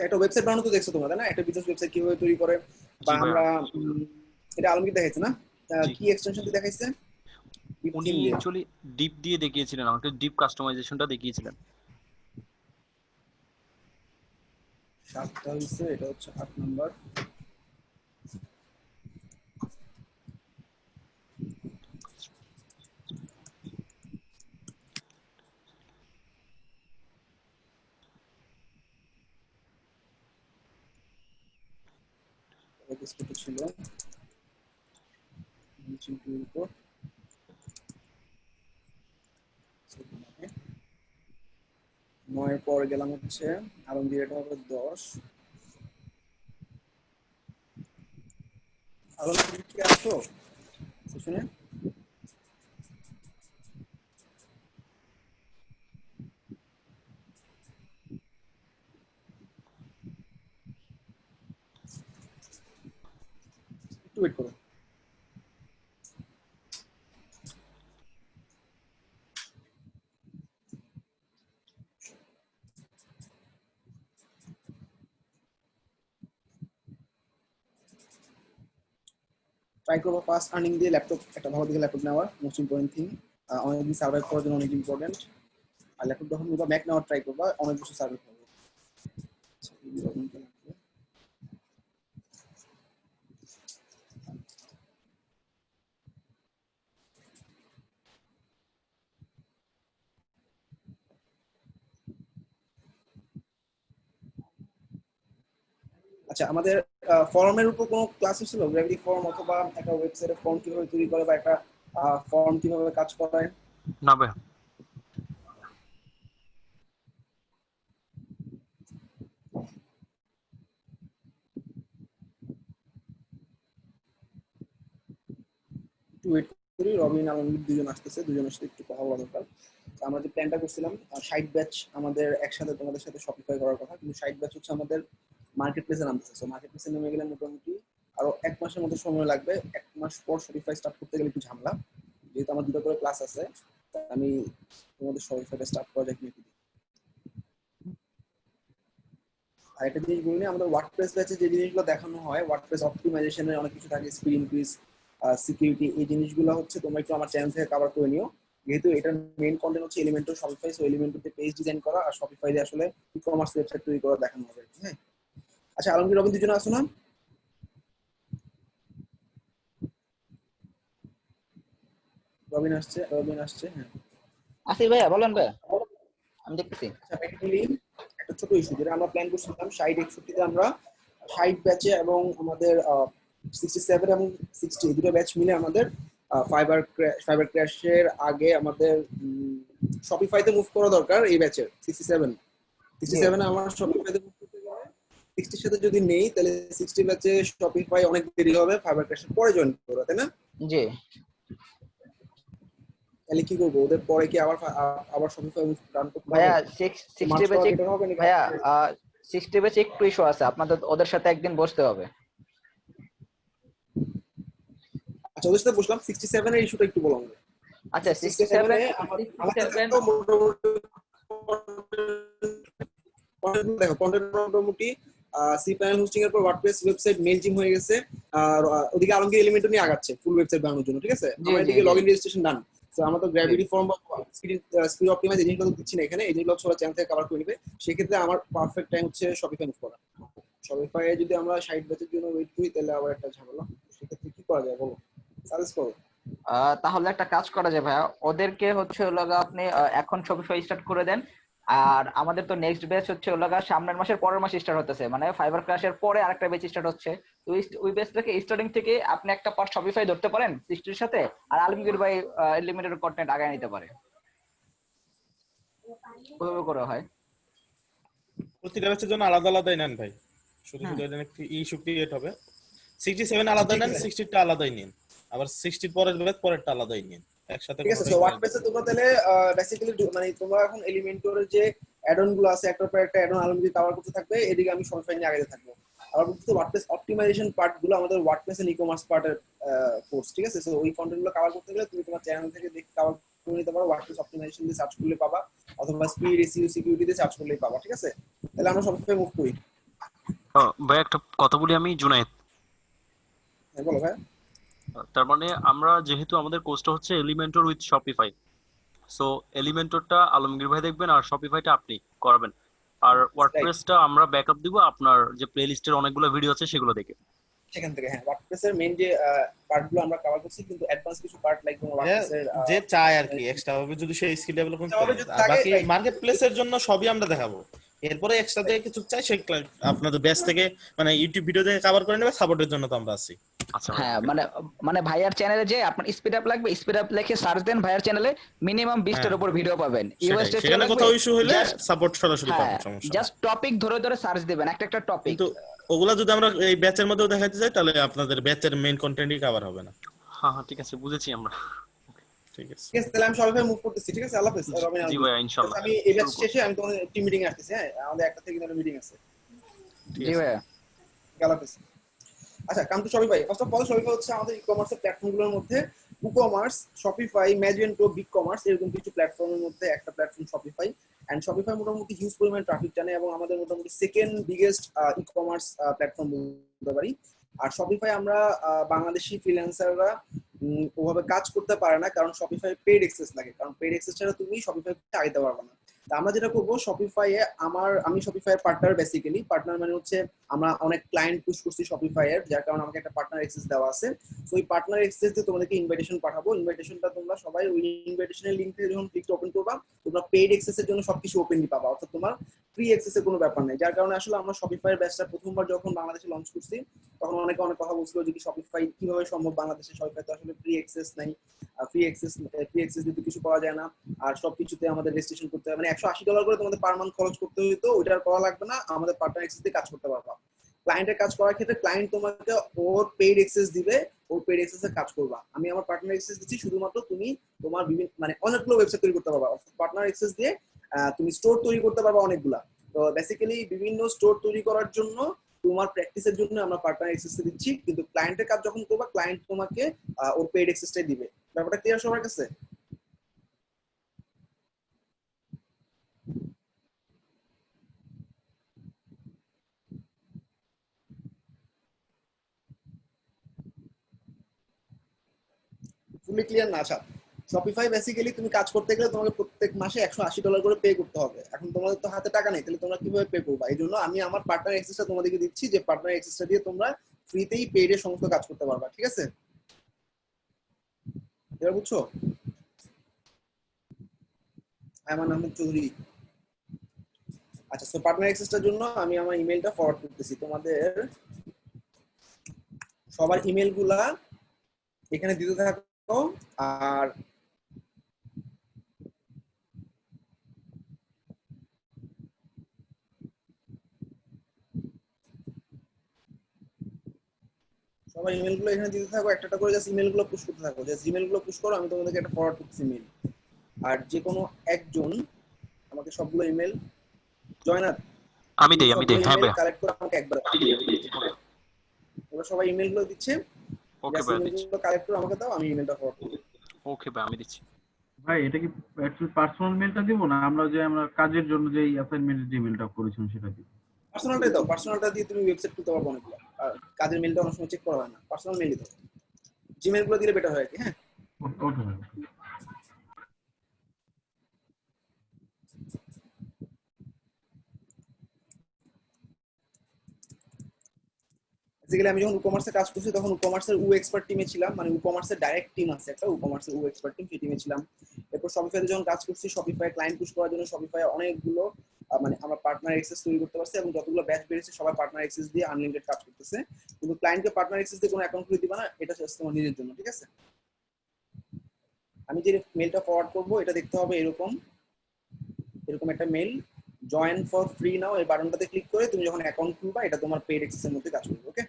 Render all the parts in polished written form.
আচ্ছা, একটা ওয়েবসাইট বানানো তো দেখছো তোমরা, তাই না? একটা বিজনেস ওয়েবসাইট কিভাবে তৈরি করে, বা জি ভাইয়া। আমরা এটা আলমগীর দেখাইছে না? জি, কি এক্সটেনশন দিয়ে দেখাইছে? ডিপ উনি থিম দিয়ে। অ্যাকচুয়ালি ডিপ দিয়ে দেখিয়েছিলেন, আমাকে ডিপ কাস্টমাইজেশনটা দেখিয়েছিলেন। 7টা হইছে, এটা হচ্ছে 8 নাম্বার। কত ছিল নিচের উপর? 9 পর গেলাম হচ্ছে আলমগীর, এটা হবে 10। আলমগীর কি আসছো সেশনে? একটু ওয়েট করো। ট্রাই করবো ফার্স্ট আর্নিং দিয়ে ল্যাপটপ, একটা ভালো দিকে ল্যাপটপ নেওয়ার মোস্ট ইম্পর্টেন্ট থিং। অনেকদিন সার্ভাইভ করার জন্য অনেক ইম্পর্টেন্ট। আর ল্যাপটপ যখন নিবা ম্যাক নেওয়ার ট্রাই করবা, অনেক বছর সার্ভাইভ করবে। আচ্ছা, আমাদের ফর্মের উপর কোনো ক্লাস ছিল? গ্র্যাভিটি ফর্ম অথবা একটা ওয়েবসাইটে ফর্ম কিভাবে তৈরি করে, বা একটা ফর্ম কিভাবে কাজ করায়? না ভাইয়া। একটু ওয়েট করি, রবিন আলমগীর দুজন আসতেছে, দুজনের সাথে একটু কথা বলা দরকার। তো আমরা যে প্ল্যানটা করছিলাম 60 ব্যাচ আমাদের একসাথে তোমাদের সাথে শপিফাই করার কথা, কিন্তু 60 ব্যাচ হচ্ছে আমাদের মার্কেট প্লেসে নামতেছে। সো মার্কেট প্লেসে নেমে গেলে মোটামুটি আরো 1 মাসের মতো সময় লাগবে। 1 মাস পর শপিফাই স্টার্ট করতে গেলে একটু ঝামেলা, যেহেতু আমার 2টা করে ক্লাস আছে। আমি তোমাদের শপিফাইটা স্টার্ট করা যায় কিনা। আর একটা জিনিস বলি, আমাদের ওয়ার্ডপ্রেস ব্যাচে যে জিনিসগুলো দেখানো হয়, ওয়ার্ডপ্রেস অপটিমাইজেশনের অনেক কিছু থাকে, স্পিড ইনক্রিজ, সিকিউরিটি, এই জিনিসগুলো হচ্ছে তোমরা একটু আমার চ্যানেল থেকে কভার করে নিও। যেহেতু এটার মেইন কন্টেন্ট হচ্ছে এলিমেন্টর শপিফাই, সো এলিমেন্টরতে পেজ ডিজাইন করা আর শপিফাই দিয়ে আসলে ই-কমার্স ওয়েবসাইট তৈরি করা দেখানো হবে। হ্যাঁ, আচ্ছা, আলমগীর রবিন দুজনে আসো না? রবিন আসছে, রবিন আসছে, হ্যাঁ। আসি ভাইয়া, বলেন ভাইয়া, আমি দেখতেছি। আচ্ছা, বেসিক্যালি একটা ছোট ইস্যু যেটা আমরা প্ল্যান করছিলাম 60-61-তে আমরা 60 ব্যাচে এবং আমাদের 67 এবং 60 এই দুটো ব্যাচ মিলে আমাদের ফাইবার ক্র্যাশের আগে আমাদের শপিফাইতে মুভ করা দরকার। এই ব্যাচের 67 আমার শপিফাইতে মুভ করতে গেলে 60 সাথে যদি নেই, তাহলে 60 ব্যাচে শপিফাই অনেক দেরি হবে, ফাইবার ক্র্যাশের পরে জয়েন করবে, তাই না? জি তাহলে কি করবো, ওদের পরে কি আবার আবার শপিফাই রান করতে হবে? ভাইয়া, 60 মার্চ করা বেচে বেটার হবে নাকি? ভাইয়া 60 বেচে একটু ইস্যু আছে, আপনাদের ওদের সাথে একদিন বসতে হবে। আচ্ছা, ওদের সাথে বসলাম। 67 এর ইস্যুটা একটু বলো আমাকে। আচ্ছা 67 এ আমাদের তো মোটামুটি দেখো কন্টেন্ট মোটামুটি সি প্যানেল হোস্টিং এর পর ওয়ার্ডপ্রেস ওয়েবসাইট মেইল জিম হয়ে গেছে। আর ওদিকে আলমগীর এলিমেন্টও নিয়ে আগাচ্ছে ফুল ওয়েবসাইট বানানোর জন্য, ঠিক আছে? জি আমার জি এদিকে জি লগইন রেজিস্ট্রেশন ডান। তো আমরা তো গ্র্যাভিটি ফর্ম বা স্পিড অপটিমাইজ এই জিনিসগুলো দিচ্ছি না এখানে, এই জিনিসগুলো সবাই চ্যানেল থেকে কভার করে নেবে। সেক্ষেত্রে আমার পারফেক্ট টাইম হচ্ছে শপিফাই মুভ করা। শপিফাই যদি আমরা 60 ব্যাচের জন্য ওয়েট করি, তাহলে আবার একটা ঝামেলা। সেক্ষেত্রে কি করা যায় বলো, সাজেস্ট করো। তাহলে একটা কাজ করা যায় ভাইয়া, ওদেরকে হচ্ছে ওলাগা আপনি এখন শপিফাই স্টার্ট করে দেন। আর আমাদের তো নেক্সট ব্যাচ হচ্ছে ওলাগা সামনের মাসের পরের মাসে স্টার্ট হতেছে, মানে ফাইবার ক্রাশের পরে আরেকটা ব্যাচ স্টার্ট হচ্ছে। তো ওই ব্যাচটাকে স্টার্টিং থেকে আপনি একটা পার্ট শপিফাই ধরতে পারেন 60 এর সাথে, আর আলমগীর ভাই লিমিটেড কন্টেন্ট আগায় নিতে পারে। ওইভাবে করা হয়। প্রতিটা ব্যাচের জন্য আলাদা আলাদাই নেন ভাই, শুধু শুধু এখানে একটু ইস্যু ক্রিয়েট হবে। 67 আলাদা নেন, 60টা আলাদাই নিন, আবার 60 পরের ব্যাচ পরেরটা আলাদাই নিন, একসাথে ঠিক আছে। সো ওয়ার্ডপ্রেসে তোমরা তাহলে বেসিক্যালি মানে তোমরা এখন এলিমেন্টরের যে অ্যাডন গুলো আছে, একটার পর একটা অ্যাডন আলমগীর কভার করতে থাকবে, এদিকে আমি শপিফাই নিয়ে আগাতে থাকবো। আবার বলতে ওয়ার্ডপ্রেস অপটিমাইজেশন পার্ট গুলো আমাদের ওয়ার্ডপ্রেস এন্ড ই-কমার্স পার্টের কোর্স, ঠিক আছে? সো ওই কন্টেন্ট গুলো কভার করতে গেলে তুমি তোমার চ্যানেল থেকে দেখে কভার করে নিতে পারো। ওয়ার্ডপ্রেস অপটিমাইজেশন দিয়ে সার্চ করলে পাবা, অথবা স্পিড, এসইও, সিকিউরিটি দিয়ে সার্চ করলেই পাবা, ঠিক আছে? তাহলে আমরা শপিফাই মুভ করি। ভাই একটা কথা বলি আমি, জুনায়েদ। হ্যাঁ বলো ভাই। তার মানে আমরা যেহেতু আমাদের কোর্সটা হচ্ছে এলিমেন্টর উইথ শপিফাই, সো এলিমেন্টরটা আলমগীর ভাই দেখবেন আর শপিফাইটা আপনি করাবেন, আর রাইট, ওয়ার্ডপ্রেসটা আমরা ব্যাকআপ দিব আপনার যে প্লে লিস্টের অনেকগুলো ভিডিও আছে সেগুলো দেখে। সেখান থেকে হ্যাঁ ওয়ার্ডপ্রেসের মেইন যে পার্টগুলো আমরা কভার করছি, কিন্তু অ্যাডভান্স কিছু পার্ট লাইক তোমার যে ওয়ার্ডপ্রেসের যে চায় আর কি এক্সট্রা ভাবে যদি সেই স্কিল ডেভেলপমেন্ট ভাবে করে, যদি আর থাকে বাকি রাইট। মার্কেট প্লেসের জন্য সবই আমরা দেখাবো। এরপরে এক্সট্রা থেকে কিছু চাই সে আপনাদের ব্যাচ থেকে মানে ইউটিউব ভিডিও থেকে কভার করে নেবে, সাপোর্টের জন্য তো আমরা আছি। আচ্ছা ভাই। হ্যাঁ মানে মানে ভাইয়ার চ্যানেলে যে আপনার স্পিড আপ লাগবে, স্পিড আপ লিখে সার্চ দেন ভাইয়ার চ্যানেলে, মিনিমাম 20টার হ্যাঁ উপর ভিডিও পাবেন। সেটাই, ইউএস টেস্ট সেখানে লাগবে, কোথাও ইস্যু হলে জাস্ট সাপোর্ট সরাসরি হ্যাঁ পাবেন, সমস্যা নেই। জাস্ট টপিক ধরে ধরে সার্চ দিবেন, একটা একটা টপিক। কিন্তু ওগুলা যদি আমরা এই ব্যাচের মধ্যেও দেখাতে যাই তাহলে আপনাদের ব্যাচের মেইন কন্টেন্টই কভার হবে না। হ্যাঁ হ্যাঁ ঠিক আছে, বুঝেছি আমরা। ঠিক আছে, ঠিক আছে, তাহলে আমি সবাই মুভ করতেছি। ঠিক আছে, আল্লাহ হাফেজ রবিন জি আলম। ভাইয়া, ঠিক আছে, ইনশাল্লাহ আমি এই ব্যাচ শুরু করুন। শেষে আমি তোমাদের টিম মিটিং এ আসতেছি। হ্যাঁ আমাদের একটা থেকে মিটিং আছে। ঠিক জি আছে। ভাইয়া। আল্লাহ হাফেজ। আচ্ছা, come to Shopify. First of all Shopify হচ্ছে আমাদের ই কমার্সের প্ল্যাটফর্মগুলোর মধ্যে WooCommerce, Shopify, Magento, BigCommerce এরকম কিছু প্ল্যাটফর্মের মধ্যে একটা প্ল্যাটফর্ম শপিফাই। এন্ড শপিফাই মোটামুটি হিউজ পরিমাণ ট্রাফিক টানে এবং আমাদের মোটামুটি second biggest e-commerce platform বলতে পারি। আর শপিফাই আমরা বাংলাদেশি ফ্রিল্যান্সাররা ওভাবে কাজ করতে পারে না, কারণ শপিফাই পেইড অ্যাক্সেস লাগে, কারণ পেইড অ্যাক্সেস ছাড়া তুমি শপিফাই আগাইতে পারবে না। তা আমরা যেটা করবো শপিফাই এ আমি শপিফাই এর পার্টনার, বেসিক্যালি পার্টনার মানে হচ্ছে আমরা অনেক ক্লায়েন্ট পুশ করছি শপিফাই এর, যার কারণে আমাকে একটা পার্টনার অ্যাক্সেস দেওয়া আছে। তো ওই পার্টনার অ্যাক্সেস দিয়ে তোমাদেরকে ইনভাইটেশন পাঠাবো। ইনভাইটেশনটা তোমরা সবাই ওই ইনভাইটেশনের লিংক থেকে যখন ক্লিক ওপেন করবা, তোমরা পেইড অ্যাক্সেসের জন্য সবকিছু ওপেনলি পাবা, অর্থাৎ তোমার ফ্রি অ্যাক্সেসের কোনো ব্যাপার নেই। যার কারণে আসলে আমরা শপিফাই এর ব্যাচটা প্রথমবার যখন বাংলাদেশে লঞ্চ করছি, তখন অনেকে অনেক কথা বলছিল যে শপিফাই কিভাবে সম্ভব বাংলাদেশে, শপিফাই তো আসলে ফ্রি অ্যাক্সেস নাই, ফ্রি অ্যাক্সেস দিতে কিছু করা যায় না, আর সবকিছুতে আমাদের রেজিস্ট্রেশন করতে হয়, মানে $180 করে তোমাদের পার মান্থ খরচ করতে হইতো, ওইটা আর করা লাগবে না, আমাদের পার্টনার অ্যাক্সেস দিয়ে কাজ করতে পারবা। ক্লায়েন্টের কাজ করার ক্ষেত্রে ক্লায়েন্ট তোমাকে ওর পেইড অ্যাক্সেস দিবে, ওর পেইড অ্যাক্সেসে কাজ করবা। আমি আমার পার্টনার অ্যাক্সেস দিচ্ছি শুধুমাত্র তুমি তোমার বিভিন্ন মানে অনেকগুলো ওয়েবসাইট তৈরি করতে পারবা। পার্টনার অ্যাক্সেস দিয়ে তুমি স্টোর তৈরি করতে পারবা অনেকগুলা। তো বেসিক্যালি বিভিন্ন স্টোর তৈরি করার জন্য তোমার প্র্যাকটিসের জন্য আমরা পার্টনার অ্যাক্সেস দিচ্ছি, কিন্তু ক্লায়েন্টের কাজ যখন করবা ক্লায়েন্ট তোমাকে ওর পেইড অ্যাক্সেসটাই দিবে। ব্যাপারটা ক্লিয়ার সবার কাছে? ফুলি ক্লিয়ার না? আচ্ছা, শপিফাই বেসিক্যালি তুমি কাজ করতে গেলে তোমাকে প্রত্যেক মাসে $180 করে পে করতে হবে। এখন তোমাদের তো হাতে টাকা নেই, তাহলে তোমরা কিভাবে পে করবা? এই জন্য আমি আমার পার্টনার অ্যাক্সেসটা তোমাদেরকে দিচ্ছি, যে পার্টনার অ্যাক্সেসটা দিয়ে তোমরা ফ্রিতেই পেইডে সমস্ত কাজ করতে পারবা। ঠিক আছে, এবার বুঝছো? আয়মান আহমেদ চৌধুরী। আচ্ছা, তো পার্টনার অ্যাক্সেসটার জন্য আমি আমার ইমেলটা ফরওয়ার্ড করতেছি তোমাদের। সবার ইমেল গুলা এখানে দিতে থাকো। আর সবার ইমেল গুলো এখানে দিতে থাকো, একটা করে জাস্ট ইমেল গুলো পুশ করতে থাকো, জাস্ট ইমেল গুলো পুশ করো, আমি তোমাদেরকে একটা ফরওয়ার্ড করতেছি ইমেল। আর যে কোনো একজন আমাকে সবগুলো ইমেল, জয়নাথ আমি তুমি দেই সবগুলো হ্যাঁ ইমেল ভাইয়া। কালেক্ট করে আমাকে একবার ওরা সবাই ইমেল গুলো দিচ্ছে, ওকে জাস্ট ভাইয়া ইমেল দিচ্ছি। গুলো কালেক্ট করে আমাকে দাও, আমি ইমেলটা ফরওয়ার্ড করব। ওকে ভাই আমি দিচ্ছি। ভাই এটা কি অ্যাকচুয়ালি পার্সোনাল মেলটা দিব না আমরা কাজের জন্য যে অ্যাসাইনমেন্টের যে মেলটা করেছিলাম সেটা দিব? পার্সোনালটাই দাও, পার্সোনালটা দিয়ে তুমি ওয়েবসাইট খুলতে পারবে অনেকগুলো। আর কাজের মেলটা অনেক সময় চেক করা হয় না, পার্সোনাল মেলই দাও। জিমেল গুলো দিলে বেটার হয় কি? হ্যাঁ, ওকে ভাই। বেসিক্যালি আমি যখন ই-কমার্সে কাজ করছি তখন ই-কমার্সের উ এক্সপার্ট টিমে ছিলাম, মানে ই-কমার্সের ডাইরেক্ট টিম আছে একটা ই-কমার্সের উ এক্সপার্ট টিম, সেই টিমে ছিলাম। এরপর শপিফাইতে যখন কাজ করছি, শপিফাই ক্লায়েন্ট পুশ করার জন্য শপিফাই অনেকগুলো মানে আমরা পার্টনার অ্যাক্সেস তৈরি করতে পারছি, এবং যতগুলো ব্যাচ বেরিয়েছে সবাই পার্টনার অ্যাক্সেস দিয়ে আনলিমিটেড কাজ করতেছে। কিন্তু ক্লায়েন্টকে পার্টনার অ্যাক্সেস দিয়ে কোনো অ্যাকাউন্ট খুলে দিবা না, এটা জাস্ট তোমার নিজের জন্য। ঠিক আছে, আমি যে মেলটা ফরওয়ার্ড করবো এটা দেখতে হবে এরকম এরকম একটা mail, join for free now এই বাটনটাতে ক্লিক করে তুমি যখন অ্যাকাউন্ট খুলবা এটা তোমার পেইড অ্যাক্সেসের মধ্যে কাজ করবে। ওকে,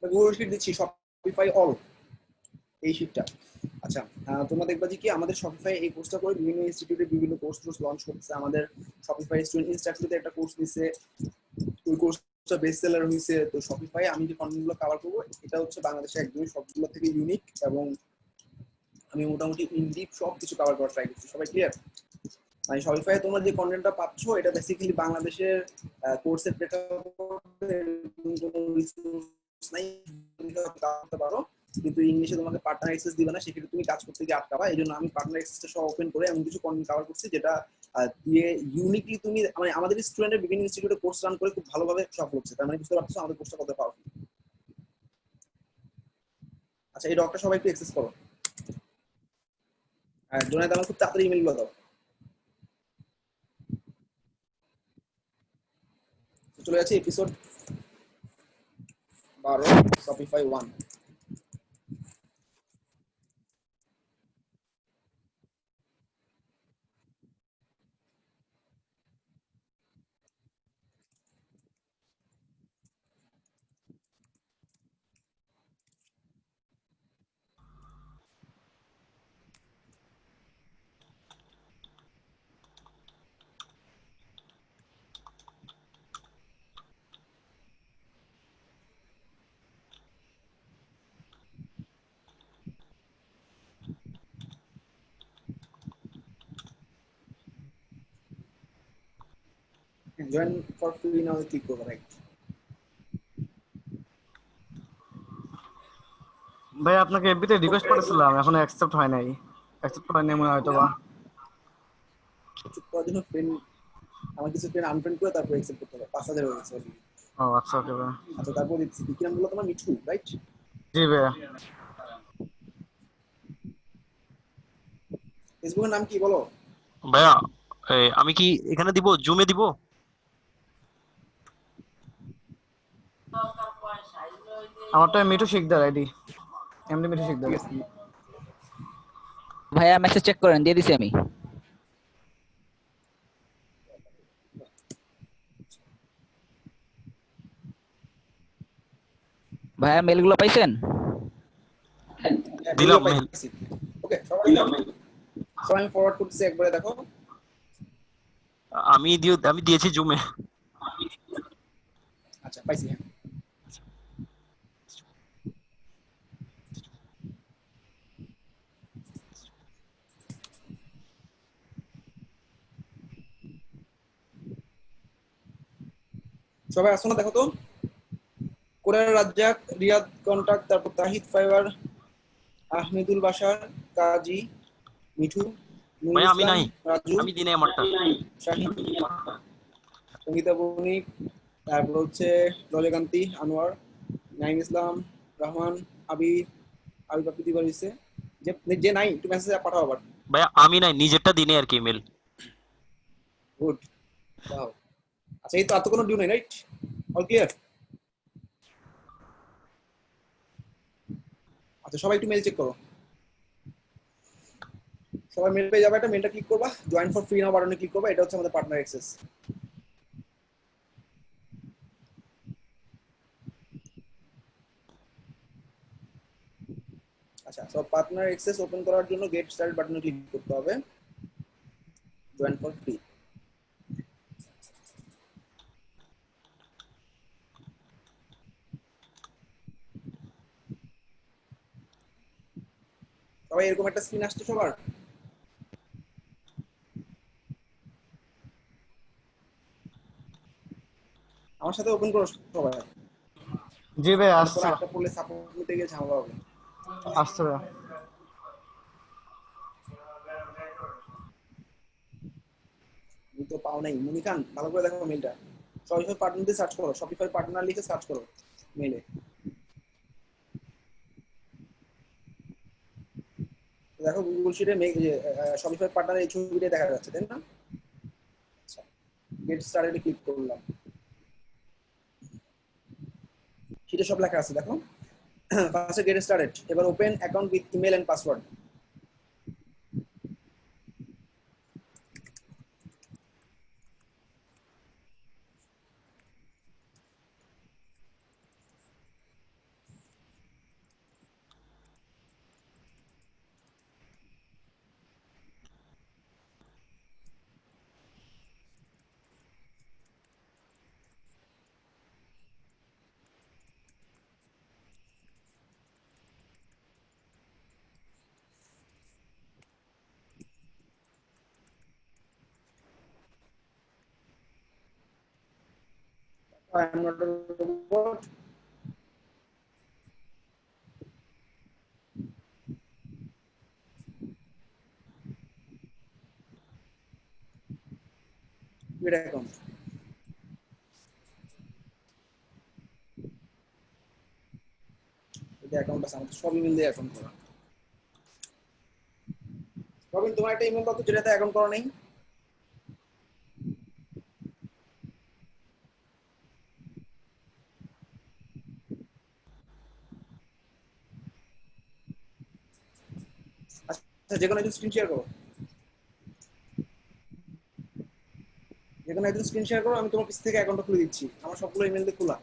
গুগল শিট দিচ্ছি, শপিফাই অল এই শিটটা। আচ্ছা, আচ্ছা, তোমরা দেখবা যে কি আমাদের শপিফাই এই কোর্সটা করে বিভিন্ন ইনস্টিটিউটে বিভিন্ন কোর্স লঞ্চ করতেছে। আমাদের শপিফাই স্টুডেন্ট ইনস্ট্রাক্টরতে একটা কোর্স নিছে, ওই কোর্সটা বেস্ট সেলার হয়েছে। তো শপিফাই আমি যে কন্টেন্টগুলো কভার করবো এটা হচ্ছে বাংলাদেশে একদমই সবগুলো থেকে ইউনিক, এবং আমি মোটামুটি ইনডিপ সব কিছু কভার করার ট্রাই করছি। সবাই ক্লিয়ার? মানে শপিফাই তোমরা যে কন্টেন্টটা পাচ্ছ এটা বেসিক্যালি বাংলাদেশের কোর্সের প্রেক্ষাপটে কোনো রিসোর্স নাই, তুমি করতে পারো, কিন্তু ইংলিশে তোমাকে পার্টনার অ্যাক্সেস দিবে না, সেক্ষেত্রে তুমি কাজ করতে গিয়ে আটকাবা। এই জন্য আমি পার্টনার অ্যাক্সেসটা সব ওপেন করে এমন কিছু কন্টেন্ট কভার করছি যেটা দিয়ে ইউনিকলি তুমি মানে আমাদের স্টুডেন্টের বিভিন্ন ইনস্টিটিউটে কোর্স রান করে খুব ভালোভাবে সফল হচ্ছে। তার মানে বুঝতে পারছো আমাদের কোর্সটা কত পাওয়ারফুল। আচ্ছা, এই ডকটা সবাই একটু অ্যাক্সেস করো। আর জোনায়েদ আমার খুব তাড়াতাড়ি ইমেলগুলো দাও। চলে যাচ্ছে episode 12 Shopify 1। Join for free now click করো, রাইট? ভাই আপনাকে এফবিতে রিকোয়েস্ট করেছিলাম, এখনো অ্যাকসেপ্ট হয় নাই। অ্যাকসেপ্ট হয় নাই মনে হয় হয়তো বা। চুপ করার জন্য ফ্রেন্ড, আমার কিছু ফ্রেন্ড আনফ্রেন্ড করে তারপর অ্যাকসেপ্ট করতে হবে। 5000 হয়ে গেছে already। ও আচ্ছা, ওকে ভাই। আচ্ছা, তারপর দিচ্ছি কি নাম বললো তোমার? মিঠু, রাইট? জি ভাইয়া। ফেসবুকের নাম কি বলো? ভাইয়া আমি কি এখানে দিব, জুমে দিব? আমারটা মিঠু শিকদার আইডি, এমডি মিঠু শিকদার। ঠিক আছে। ভাইয়া মেসেজ চেক করেন, দিয়ে দিছি আমি। ভাইয়া মেলগুলো পাইছেন? দিলাম মেল। ওকে, সবাই আমি ফরওয়ার্ড করতেছি, একবারে দেখো। আমি দিয়েছি জুমে। আচ্ছা, পাইছি, হ্যাঁ। সবাই আসো না, দেখো তো। কোরআন রাজ্জাক, রিয়াদ কন্টাক্ট, তারপর তাহিদ ফাইবার, আহমেদুল বাশার, কাজী, মিঠু, নুরুল ভাইয়া আমি ইসলাম, নাই, রাজু, আমি দিনে আমারটা। শাহিন, সঙ্গীতা বণিক, তারপর হচ্ছে রজকান্তি, আনোয়ার, নাইম ইসলাম, রহমান, আবি, আবি বাপি দিবার হইছে। যে যে নাই একটু মেসেজ পাঠাও আবার। ভাইয়া আমি নাই, নিজেরটা দিনে আর কি মেল। গুড, দাও। আচ্ছা, এই তো আর তো কোনো ডিউ নাই, রাইট? All clear? আচ্ছা, সবাই একটু মেল চেক করো। সবাই মেল পেয়ে যাবে, একটা মেলটা ক্লিক করবা, জয়েন ফর ফ্রি নাও বাটনে ক্লিক করবা, এটা হচ্ছে আমাদের পার্টনার অ্যাক্সেস। আচ্ছা, সব পার্টনার অ্যাক্সেস ওপেন করার জন্য গেট স্টার্ট বাটনে ক্লিক করতে হবে, জয়েন ফর ফ্রি। সবাই এরকম একটা স্ক্রিন আসছে সবার? আমার সাথে ওপেন করো সবাই। জি ভাই, পরে আসছে একটা পড়লে সাপোর্ট নিতে গিয়ে ঝামেলা হবে। আসছে ভাই। তুমি তো পাও নাই মুনি খান, ভালো করে দেখো মেলটা। শপিফাই পার্টনার দিয়ে সার্চ করো, শপিফাই পার্টনার লিখে সার্চ করো মেলে। দেখো গুগল শিটে শপিফাই পার্টনার এই ছবিটা দেখা যাচ্ছে, তাই না? আচ্ছা, গেট স্টার্টেড ক্লিক করলাম, শিটে সব লেখা আছে দেখো। ফার্স্টে গেট স্টার্টেড, এবার open account with email and password. I am not a robot. Create account. এটা অ্যাকাউন্ট আছে আমাদের সব ইমেল দিয়ে অ্যাকাউন্ট করা। রবিন তোমার একটা ইমেল দাও তো যেটাতে অ্যাকাউন্ট করা নেই। আচ্ছা যে কোনো একজন স্ক্রিন শেয়ার করো, যে কোনো একজন স্ক্রিন শেয়ার করো, আমি তোমার পিছ থেকে অ্যাকাউন্টটা খুলে দিচ্ছি, আমার সবগুলো ইমেল দিয়ে খোলা।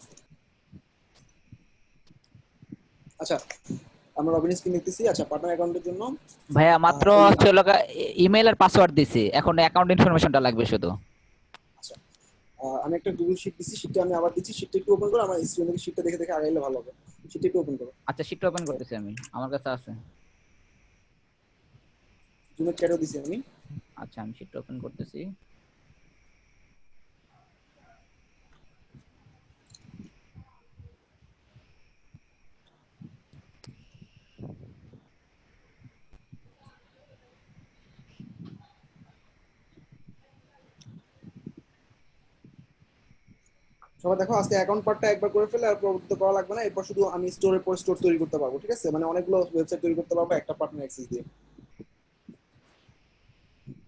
আচ্ছা আমরা রবিন স্ক্রিন দেখতেছি। আচ্ছা পার্টনার অ্যাকাউন্টের জন্য ভাইয়া মাত্র হচ্ছে লগা ইমেল আর পাসওয়ার্ড দিছি, এখন অ্যাকাউন্ট ইনফরমেশনটা লাগবে শুধু। আচ্ছা আমি একটা গুগল শিট দিচ্ছি, শিটটা আমি আবার দিচ্ছি, শিটটা একটু ওপেন করো, আমার স্ক্রিনে শিটটা দেখে দেখে আগাইলে ভালো হবে। শিটটা একটু ওপেন করো। আচ্ছা শিটটা ওপেন করতেছি আমি, আমার কাছে আছে। জুমের চ্যাটও দিছি আমি। আচ্ছা আমি শিটটা ওপেন করতেছি। সবাই দেখো আজকে অ্যাকাউন্ট পার্টটা একবার করে ফেলে আর পরবর্তীতে করা লাগবে না, এরপর শুধু আমি স্টোরের পর স্টোর তৈরি করতে পারবো, ঠিক আছে? মানে অনেকগুলো ওয়েবসাইট তৈরি করতে পারবো একটা পার্টনার অ্যাক্সেস দিয়ে।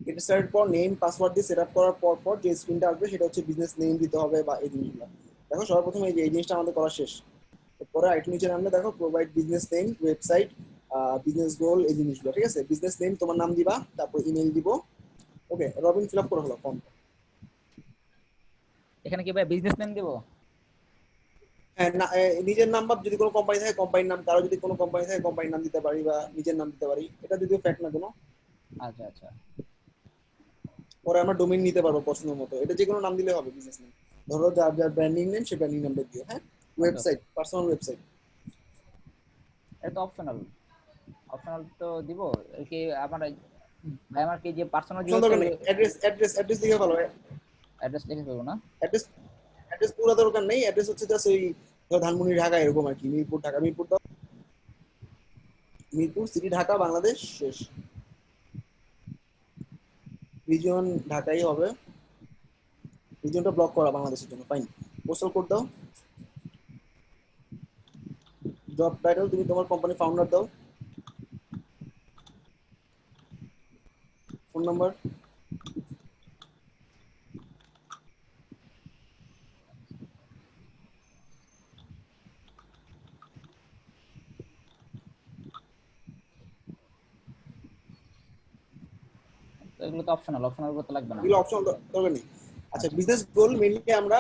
এটা স্টার্ট পর নেম পাসওয়ার্ড দিয়ে সেটআপ করার পর পর যে স্ক্রিনটা আসবে সেটা হচ্ছে বিজনেস নেম দিতে হবে বা এই জিনিসগুলো। দেখো সর্বপ্রথম এই যে এই জিনিসটা আমাদের করা শেষ। এরপরে আইটেম নিচে নামলে দেখো provide business name, website, business goal, এই জিনিসগুলো, ঠিক আছে? বিজনেস নেম তোমার নাম দিবা, তারপর ইমেল দিব। ওকে রবিন ফিল আপ করে হলো ফর্ম। এখানে কি ভাই বিজনেস নেম দেব? হ্যাঁ না নিজের নাম্বার, যদি কোনো কোম্পানি থাকে কোম্পানির নাম, কারো যদি কোনো কোম্পানি থাকে কোম্পানির নাম দিতে পারি বা নিজের নাম দিতে পারি, এটা যদিও ফ্যাক্ট না কোনো। আচ্ছা আচ্ছা পরে আমরা ডোমেইন নিতে পারবো পছন্দ মতো, এটা যে কোনো নাম দিলে হবে বিজনেস নেম। ধরো যার যার ব্র্যান্ডিং নেম সে ব্র্যান্ডিং নামটা দিও। হ্যাঁ ওয়েবসাইট, পার্সোনাল ওয়েবসাইট এটা তো অপশনাল, অপশনাল তো দিব কি আমার ভাই? আমার কি যে পার্সোনাল অপশন দরকার নেই, অ্যাড্রেস অ্যাড্রেস অ্যাড্রেস লিখে ভালো। অ্যাড্রেস লিখে দেবো না? অ্যাড্রেস অ্যাড্রেস পুরো দরকার নেই, অ্যাড্রেস হচ্ছে জাস্ট ওই ধরো ধানমন্ডি ঢাকা এরকম আর কি, মিরপুর ঢাকা, মিরপুর দাও, মিরপুর সিটি ঢাকা বাংলাদেশ শেষ, রিজন ঢাকাই হবে, রিজনটা ব্লক করা বাংলাদেশের জন্য, ফাইন। পোস্টাল কোড দাও, জব টাইটেল তুমি তোমার কোম্পানি ফাউন্ডার দাও, ফোন নাম্বার, তো এগুলো তো অপশনাল, অপশনাল করতে লাগবে না। এগুলো অপশন দরকার নেই। আচ্ছা বিজনেস গোল মেইনলি আমরা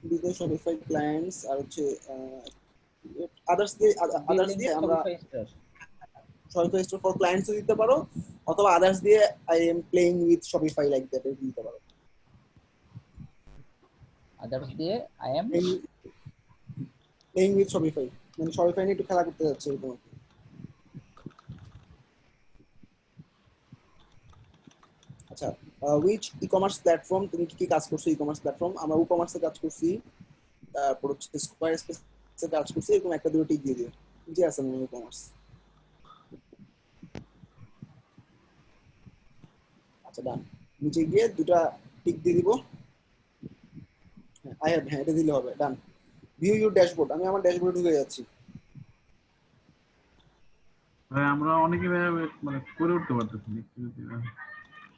বিজনেস শপিফাই ক্লায়েন্টস আর হচ্ছে আদার্স দিয়ে আমরা শপিফাই স্টোর ফর ক্লায়েন্টস দিতে পারো, অথবা আদার্স দিয়ে I am playing with Shopify like that দিতে পারো। আদার্স দিয়ে I am playing with Shopify মানে শপিফাই নিয়ে একটু খেলা করতে যাচ্ছে এরকম। আচ্ছা উইচ ই কমার্স প্ল্যাটফর্ম, তুমি কি কি কাজ করছো ই কমার্স প্ল্যাটফর্ম? আমরা ই কমার্সে কাজ করছি, তারপর হচ্ছে স্কোয়ার স্পেসে কাজ করছি, এরকম একটা দুটো টিক দিয়ে দিও যে আছে মানে ই কমার্স। আচ্ছা ডান, নিচে গিয়ে দুটা টিক দিয়ে দিব। আই হ্যাভ, হ্যাঁ এটা দিলে হবে, ডান। ভিউ ইউর ড্যাশবোর্ড, আমি আমার ড্যাশবোর্ডে ঢুকে যাচ্ছি। ভাই আমরা অনেকে মানে করে উঠতে পারতেছি না।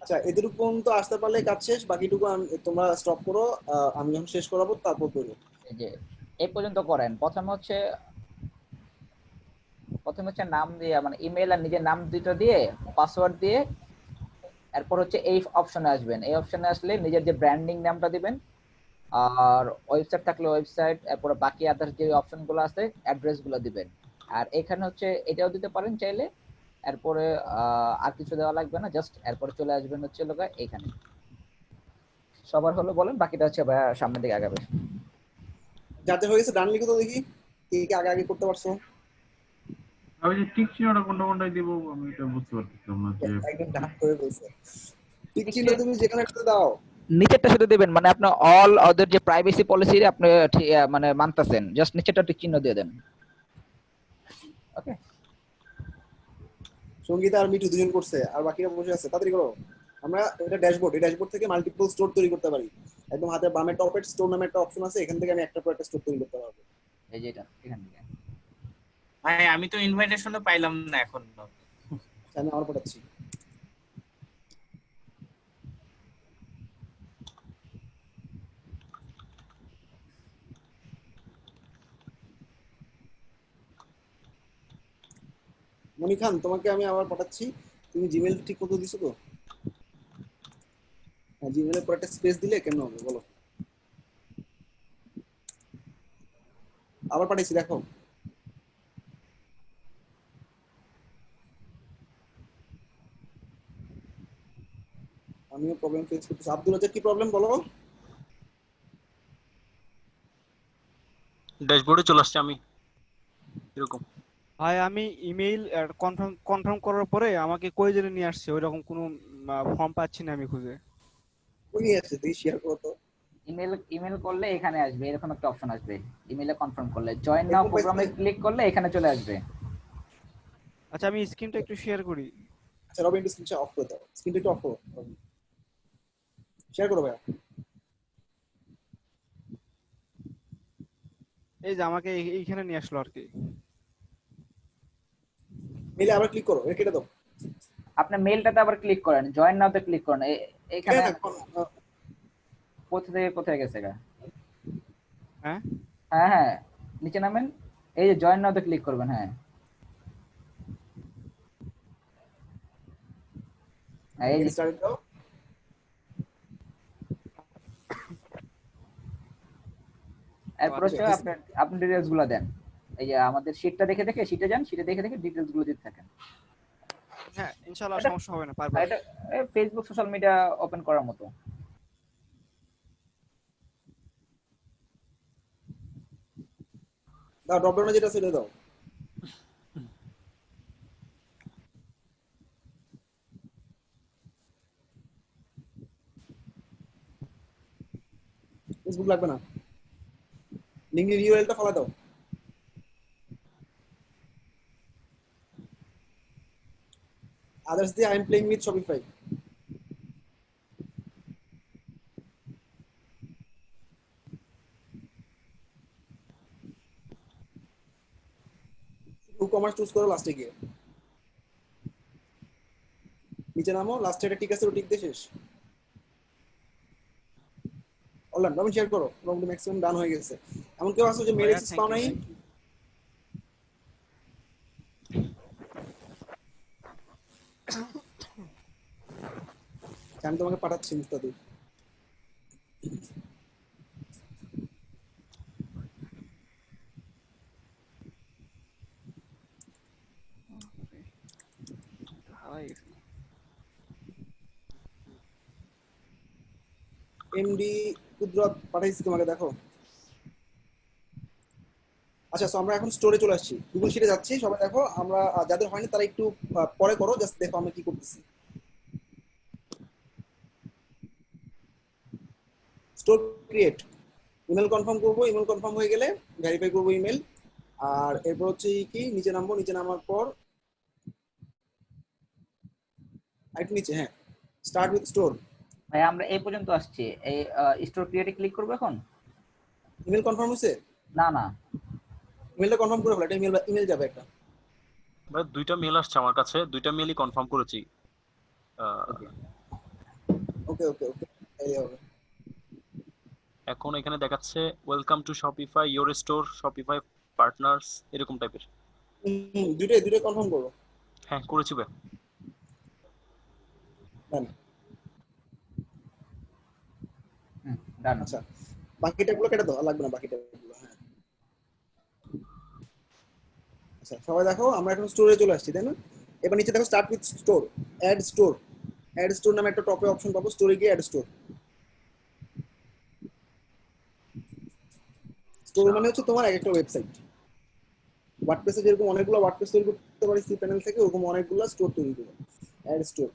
আচ্ছা এদের পর্যন্ত আসতে পারলে কাজ শেষ, বাকিটুকু তোমরা স্টপ করো, আমি যখন শেষ করাবো তারপর করবো। এই যে এই পর্যন্ত করেন। প্রথমে হচ্ছে নাম দিয়ে মানে ইমেল আর নিজের নাম দুটো দিয়ে পাসওয়ার্ড দিয়ে এরপর হচ্ছে এই অপশনে আসবেন। এই অপশনে আসলে নিজের যে ব্র্যান্ডিং নামটা দিবেন, আর ওয়েবসাইট থাকলে ওয়েবসাইট, এরপর বাকি আদার্স যে অপশনগুলো আছে অ্যাড্রেস গুলো দিবেন। আর এখানে হচ্ছে এটাও দিতে পারেন চাইলে। এরপরে আর কিছু দেওয়া লাগবে না, জাস্ট এরপরে চলে আসবেন হচ্ছে লোক এখানে। সবার হলো বলেন, বাকিটা হচ্ছে ভাইয়া সামনের দিকে আগাবে। যাতে হয়ে গেছে ডান লিখে তো দেখি কে কে আগে আগে করতে পারছো। আমি যে টিক চিহ্নটা কোনটা কোনটায় দিব আমি এটা বুঝতে পারতেছিলাম না যে একদম ডান করে বলছো, ঠিক চিহ্ন তুমি যেখানে একটা দাও, নিচেরটা শুধু দেবেন, মানে আপনি অল ওদের যে প্রাইভেসি পলিসি আপনি মানে মানতেছেন, জাস্ট নিচেরটা একটু চিহ্ন দিয়ে দেন। ওকে, সঙ্গীতা আর মিঠু দুজন করছে, আর বাকিরা বসে আছে, তাড়াতাড়ি করো। আমরা এটা ড্যাশবোর্ড, এই ড্যাশবোর্ড থেকে মাল্টিপল স্টোর তৈরি করতে পারি। একদম হাতের বামে টপের স্টোর নামে একটা অপশন আছে, এখান থেকে আমি একটা পর একটা স্টোর তৈরি করতে পারবো। এই যে এটা এখান থেকে। ভাই আমি তো ইনভাইটেশনও পাইলাম না এখনো। আমি আমার পাঠাচ্ছি। মনি খান, তোমাকে আমি আবার পাঠাচ্ছি। তুমি জিমেল ঠিক মতো দিছো তো? হ্যাঁ, জিমেলের পর একটা স্পেস দিলে কেন হবে বলো? আবার পাঠিয়েছি, দেখো। আমিও প্রবলেম ফেস করতেছি। আব্দুল রাজ্জাক, কি প্রবলেম বলো? ড্যাশবোর্ডে চলে আসছে আমি এরকম। ভাই আমি ইমেইল কনফার্ম করার পরে আমাকে কই জেনে নিয়ে আসছে, ওইরকম কোনো ফর্ম পাচ্ছি না আমি খুঁজে। কই নিয়ে আসছে তুই শেয়ার করো তো। ইমেল করলে এখানে আসবে, এরকম একটা অপশন আসবে। ইমেইলে কনফার্ম করলে জয়েন নাও প্রোগ্রামে ক্লিক করলে এখানে চলে আসবে। আচ্ছা আমি স্ক্রিনটা একটু শেয়ার করি। আচ্ছা রবিন, একটু স্ক্রিনটা অফ করে দাও, স্ক্রিনটা একটু অফ করো, শেয়ার করো ভাইয়া। এই যে আমাকে এইখানে নিয়ে আসলো আর কি। মেইলে আবার ক্লিক করো, কেটে দাও। আপনি মেইলটাতে আবার ক্লিক করেন, জয়েন নাওতে ক্লিক করেন, এখানে কোথায় গেছে গা? হ্যাঁ হ্যাঁ হ্যাঁ, নিচে নামেন, এই যে জয়েন নাওতে ক্লিক করবেন। হ্যাঁ এই যে স্টার্ট দাও। এরপর হচ্ছে আপনি ডিটেইলস গুলো দেন। এই যে আমাদের শীটটা দেখে দেখে শিটে যান, শিটে দেখে দেখে ডিটেইলস গুলো দিতে থাকেন। হ্যাঁ ইনশাআল্লাহ সমস্যা হবে না, পারবো। এটা ফেসবুক সোশ্যাল মিডিয়া ওপেন করার মতো। দাও, ড্রপ ডাউনে যেটা সেটা দাও। ফেসবুক লাগবে না, লিঙ্কডইন ইউআরএলটা ফলো দাও। আদার্স দিয়ে I am playing with Shopify. E-commerce choose করো লাস্টে গিয়ে, নিচে নামো, লাস্টে এটা ঠিক আছে, টিক দিয়ে শেষ। অনলাইন রবিন শেয়ার করো, মোটামুটি ম্যাক্সিমাম ডান হয়ে গেছে। এমন কেউ আছে যে মেল অ্যাক্সেস পাও নাই? আমি তোমাকে পাঠাচ্ছি মুস্তাদি। এমডি কুদরত পাঠাইছি তোমাকে, দেখো। আচ্ছা, সো আমরা এখন স্টোরে চলে আসছি, গুগল শিটে যাচ্ছি, সবাই দেখো। আমরা যাদের হয়নি তারা একটু পরে করো, জাস্ট দেখো আমরা কি করতেছি। স্টোর ক্রিয়েট, ইমেল কনফার্ম করবো, ইমেল কনফার্ম হয়ে গেলে ভেরিফাই করবো ইমেল। আর এরপর হচ্ছে কি, নিচে নামবো, নিচে নামার পর একটু নিচে, হ্যাঁ, স্টার্ট উইথ স্টোর। ভাই আমরা এই পর্যন্ত আসছি, এই স্টোর ক্রিয়েটে ক্লিক করব এখন। ইমেল কনফার্ম হয়েছে? না না, ইমেলটা কনফার্ম করে ফেলো, এটা ইমেল যাবে একটা। ভাই দুইটা মেল আসছে আমার কাছে, দুইটা মেলই কনফার্ম করেছি। ওকে ওকে ওকে, এই হবে। এখন এখানে দেখাচ্ছে welcome to Shopify your store, Shopify partners, এরকম টাইপের। দুইটাই কনফার্ম করো। হ্যাঁ করেছি ভাই। ডান। আচ্ছা, বাকিটা গুলো কেটে দাও, আর লাগবে না বাকিটা গুলো। হ্যাঁ, আচ্ছা সবাই দেখো, আমরা এখন স্টোরে চলে আসছি, তাই না? এবার নিচে দেখো start with store, add store. Add store নামে একটা টপে অপশন পাবো, স্টোরে গিয়ে অ্যাড স্টোর। স্টোর মানে হচ্ছে তোমার এক একটা ওয়েবসাইট। ওয়ার্ডপ্রেসে যেরকম অনেকগুলো ওয়ার্ডপ্রেস তৈরি করতে পারি সি প্যানেল থেকে, ওরকম অনেকগুলো স্টোর তৈরি করবো। Add store.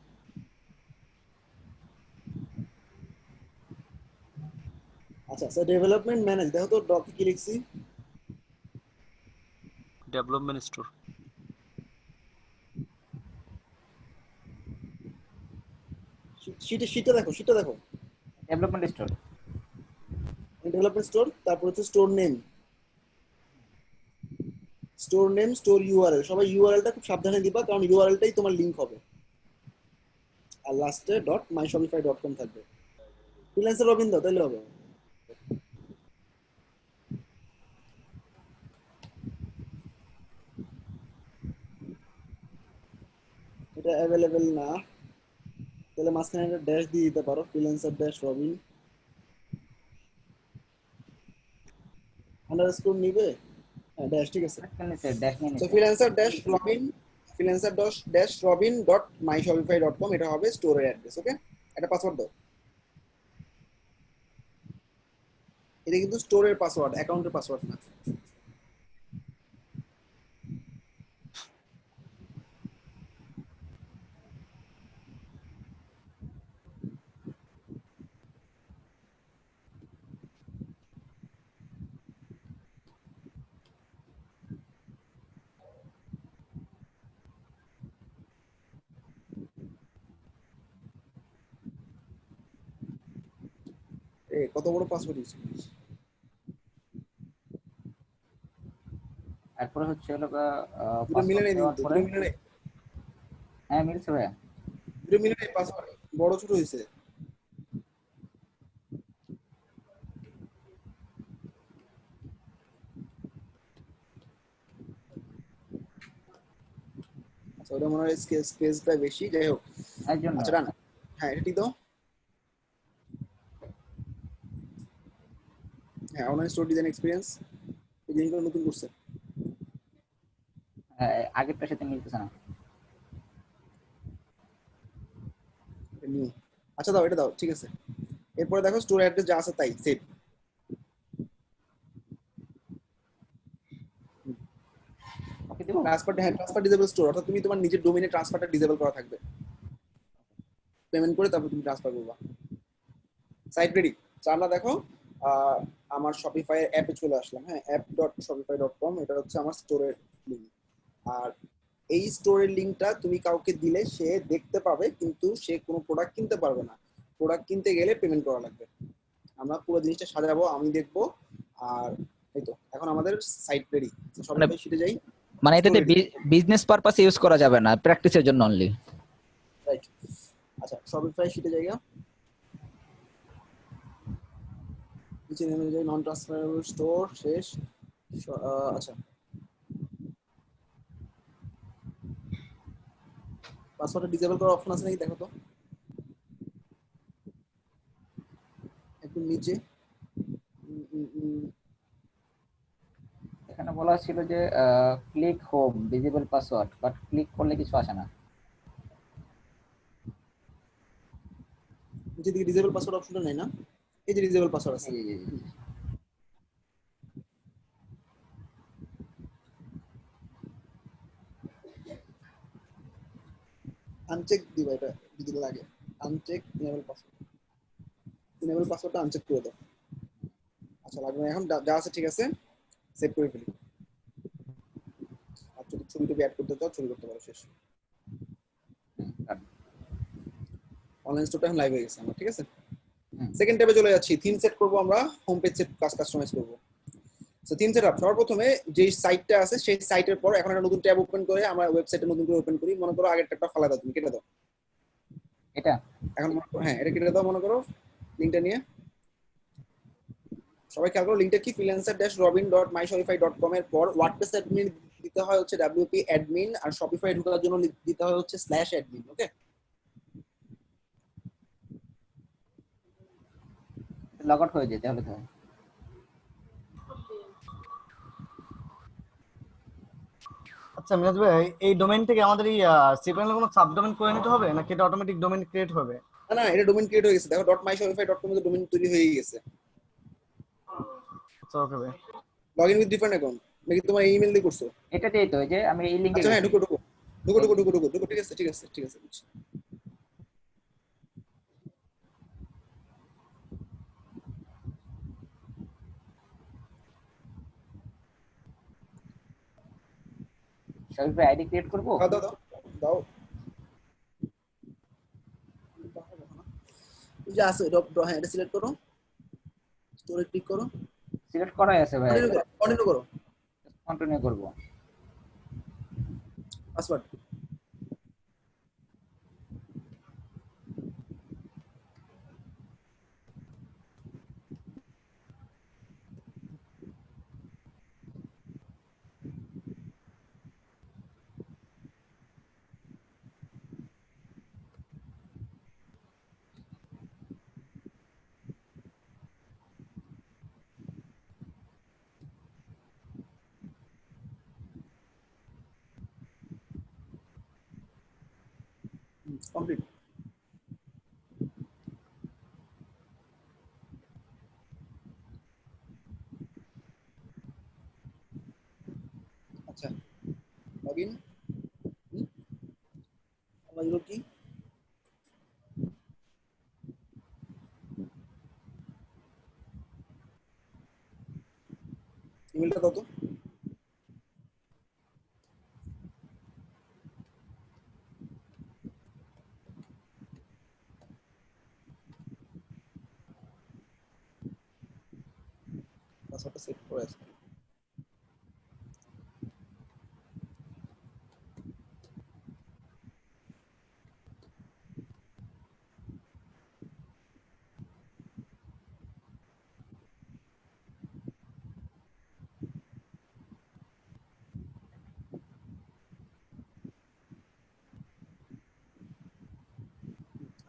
আচ্ছা স্যার ডেভেলপমেন্ট ম্যানেজ দেখো তো ডকে কি লিখছি ডেভেলপমেন্ট স্টোর। শীটটা দেখো ডেভেলপমেন্ট স্টোর। ডেভেলপমেন্ট স্টোর, তারপর হচ্ছে স্টোর নেম স্টোর ইউআরএল, সবাই ইউআরএলটা খুব সাবধানে দিবা কারণ ইউআরএলটাই তোমার লিংক হবে, আর লাস্টে .myshopify.com থাকবে। ফ্রিল্যান্সার রবিন দাও তাইলে হবে। এটা অ্যাভেলেবেল না, তাহলে মাঝখানে একটা ড্যাশ দিয়ে দিতে পারো, ফ্রিল্যান্সার ড্যাশ রবিন আন্ডারস্কোর নিবে, হ্যাঁ ড্যাশ ঠিক আছে। ড্যাশ নিয়ে তো নিতে। freelancer-robin.myshopify.com এটা হবে স্টোরের অ্যাড্রেস। ওকে, একটা পাসওয়ার্ড দাও, এটা কিন্তু স্টোরের পাসওয়ার্ড, অ্যাকাউন্টের পাসওয়ার্ড না। কত বড় পাসওয়ার্ড ইউজ করিস? তারপরে হচ্ছে হলো দুটো মিলে নেই দেওয়ার কিন্তু, পরে, দুটো মিলে নেই, হ্যাঁ মিলছে ভাইয়া। দুটো মিলে নেই, পাসওয়ার্ড বড় ছোট হয়েছে। আচ্ছা ওটা মনে হয় স্পেসটা বেশি, যাই হোক। এর জন্য আচ্ছা ডান, হ্যাঁ এটা ঠিক দাও। হ্যাঁ অনলাইন স্টোর ডিজাইন এক্সপিরিয়েন্স, এই জিনিসগুলো নতুন করছে। আগেরটার সাথে মিলতেছে না। নিউ, আচ্ছা দাও এটা দাও, ঠিক আছে। এরপরে দেখো স্টোর অ্যাড্রেস যা আছে তাই সেভ। ওকে দিব। ট্রান্সফার ডিসেবল স্টোর, অর্থাৎ তুমি তোমার নিজের ডোমেইনে ট্রান্সফারটা ডিসেবল করা থাকবে, পেমেন্ট করে তারপর তুমি ট্রান্সফার করবা। সাইট রেডি, আমরা দেখো আমার শপিফাই অ্যাপে চলে আসলাম। হ্যাঁ app.shopify.com এটা হচ্ছে আমার স্টোরের লিংক। আর এই স্টোরের লিংকটা তুমি কাউকে দিলে সে দেখতে পাবে, কিন্তু সে কোনো প্রোডাক্ট কিনতে পারবে না। প্রোডাক্ট কিনতে গেলে পেমেন্ট করা লাগবে। আমরা পুরো জিনিসটা সাজাবো, আমি দেখবো। আর এই তো এখন আমাদের সাইট রেডি। শপিফাই শিটে যাই। মানে এটাতে বিজনেস পারপাসে ইউজ করা যাবে না, প্র্যাকটিসের জন্য অনলি। রাইট, আচ্ছা শপিফাই শিটে জায়গা নিচে নেমে যাই, নন ট্রান্সফারেবল স্টোর শেষ। আচ্ছা পাসওয়ার্ডটা ডিসেবল করার অপশন আছে নাকি দেখো তো, একটু নিচে। এখানে বলা ছিল যে click home visible password, but click করলে কিছু আসে না। নিচে দিকে ডিসেবল পাসওয়ার্ড অপশনটা নেই না, এই যে ডিসেবল পাসওয়ার্ড আছে। আনচেক দিবা, এটা যদি লাগে আনচেক ইনেবল পাসওয়ার্ডটা আনচেক করে দাও। আচ্ছা লাগবে না, এখন যা আছে ঠিক আছে, সেভ করে ফেলি। আর যদি ছবি টবি অ্যাড করতে চাও ছবি করতে পারো, শেষ। অনলাইন স্টোরটা এখন লাইভ হয়ে গেছে আমার, ঠিক আছে। সেকেন্ড ট্যাবে চলে যাচ্ছি, থিম সেট করব আমরা, হোম পেজ সেট কাস্টমাইজ করব। সো থিম সেটআপ সর্বপ্রথমে যে সাইটটা আছে সেই সাইটের পর এখন একটা নতুন ট্যাব ওপেন করে আমরা ওয়েবসাইটে নতুন করে ওপেন করি। মনে করো আগের ট্যাবটা ফালা দাও, তুমি কেটে দাও এটা। এখন হ্যাঁ এটা কেটে দাও, মনে করো লিংকটা নিয়ে। সবাই খেয়াল করো লিংকটা কি, freelancer-robin.myshopify.com এর পর ওয়ার্ডপ্রেস অ্যাডমিন দিতে হয় হচ্ছে wp admin, আর শপিফাই ঢোকার জন্য দিতে হয় হচ্ছে /admin। ওকে, লগ আউট হয়ে যেতে হবে তো। আচ্ছা মিরাজ ভাই, এই ডোমেইন থেকে আমাদের এই সিপ্লাইনের কোনো সাবডোমেইন করে নিতে হবে নাকি এটা অটোমেটিক ডোমেইন ক্রিয়েট হবে? না এটা ডোমেইন ক্রিয়েট হয়ে গেছে, দেখো .myshopify.com এর ডোমেইন তৈরি হয়ে গেছে। আচ্ছা ওকে ভাই। লগইন উইথ ডিফারেন্ট অ্যাকাউন্ট নাকি তোমার ইমেল দিয়ে করছো? এটাতেই তো, এই যে আমি এই লিংকে আচ্ছা হ্যাঁ ঢুকো, ঠিক আছে বুঝছি। শপিফাই আইডি ক্রিয়েট করব। দাও দাও দাও দাও। ওই যে আছে হ্যাঁ, এটা সিলেক্ট করো, স্টোরে ক্লিক করো, সিলেক্ট করাই আছে ভাই, কন্টিনিউ করো, কন্টিনিউ করব। পাসওয়ার্ড। কমপ্লিট। আচ্ছা লগইন, আমার কি ইমেলটা দাও তো। পাসওয়ার্ডটা সেট করে আছে।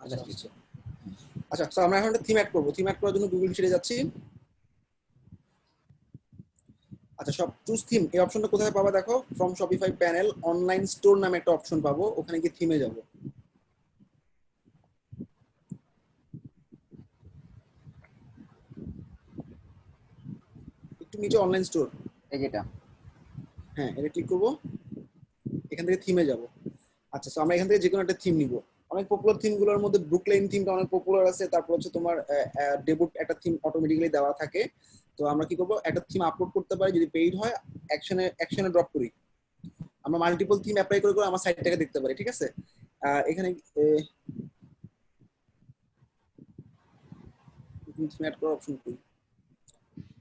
আচ্ছা আচ্ছা আচ্ছা, তো আমরা এখন একটা থিম অ্যাড করব। থিম অ্যাড করার জন্য গুগল শিটে যাচ্ছি। আচ্ছা, সব চুজ থিম এই অপশনটা কোথায় পাবা দেখো, from Shopify panel online store নামে একটা অপশন পাবো, ওখানে গিয়ে থিমে যাব। একটু নিচে অনলাইন স্টোর, এই যেটা, হ্যাঁ এটা ক্লিক করব, এখান থেকে থিমে যাব। আচ্ছা, তো আমরা এখান থেকে যে কোনো একটা থিম নিব। অনেক পপুলার থিম গুলোর মধ্যে ব্রুকলাইন থিমটা অনেক পপুলার আছে, তারপর হচ্ছে তোমার ডেবুট একটা থিম অটোমেটিক্যালি দেওয়া থাকে। তো আমরা কি করব, একটা থিম আপলোড করতে পারি, যদি পেইড হয় অ্যাকশনে ড্রপ করি। আমরা মাল্টিপল থিম অ্যাপ্লাই করে করে আমার সাইটটাকে দেখতে পারি, ঠিক আছে। এখানে থিম অ্যাড করার অপশন কই,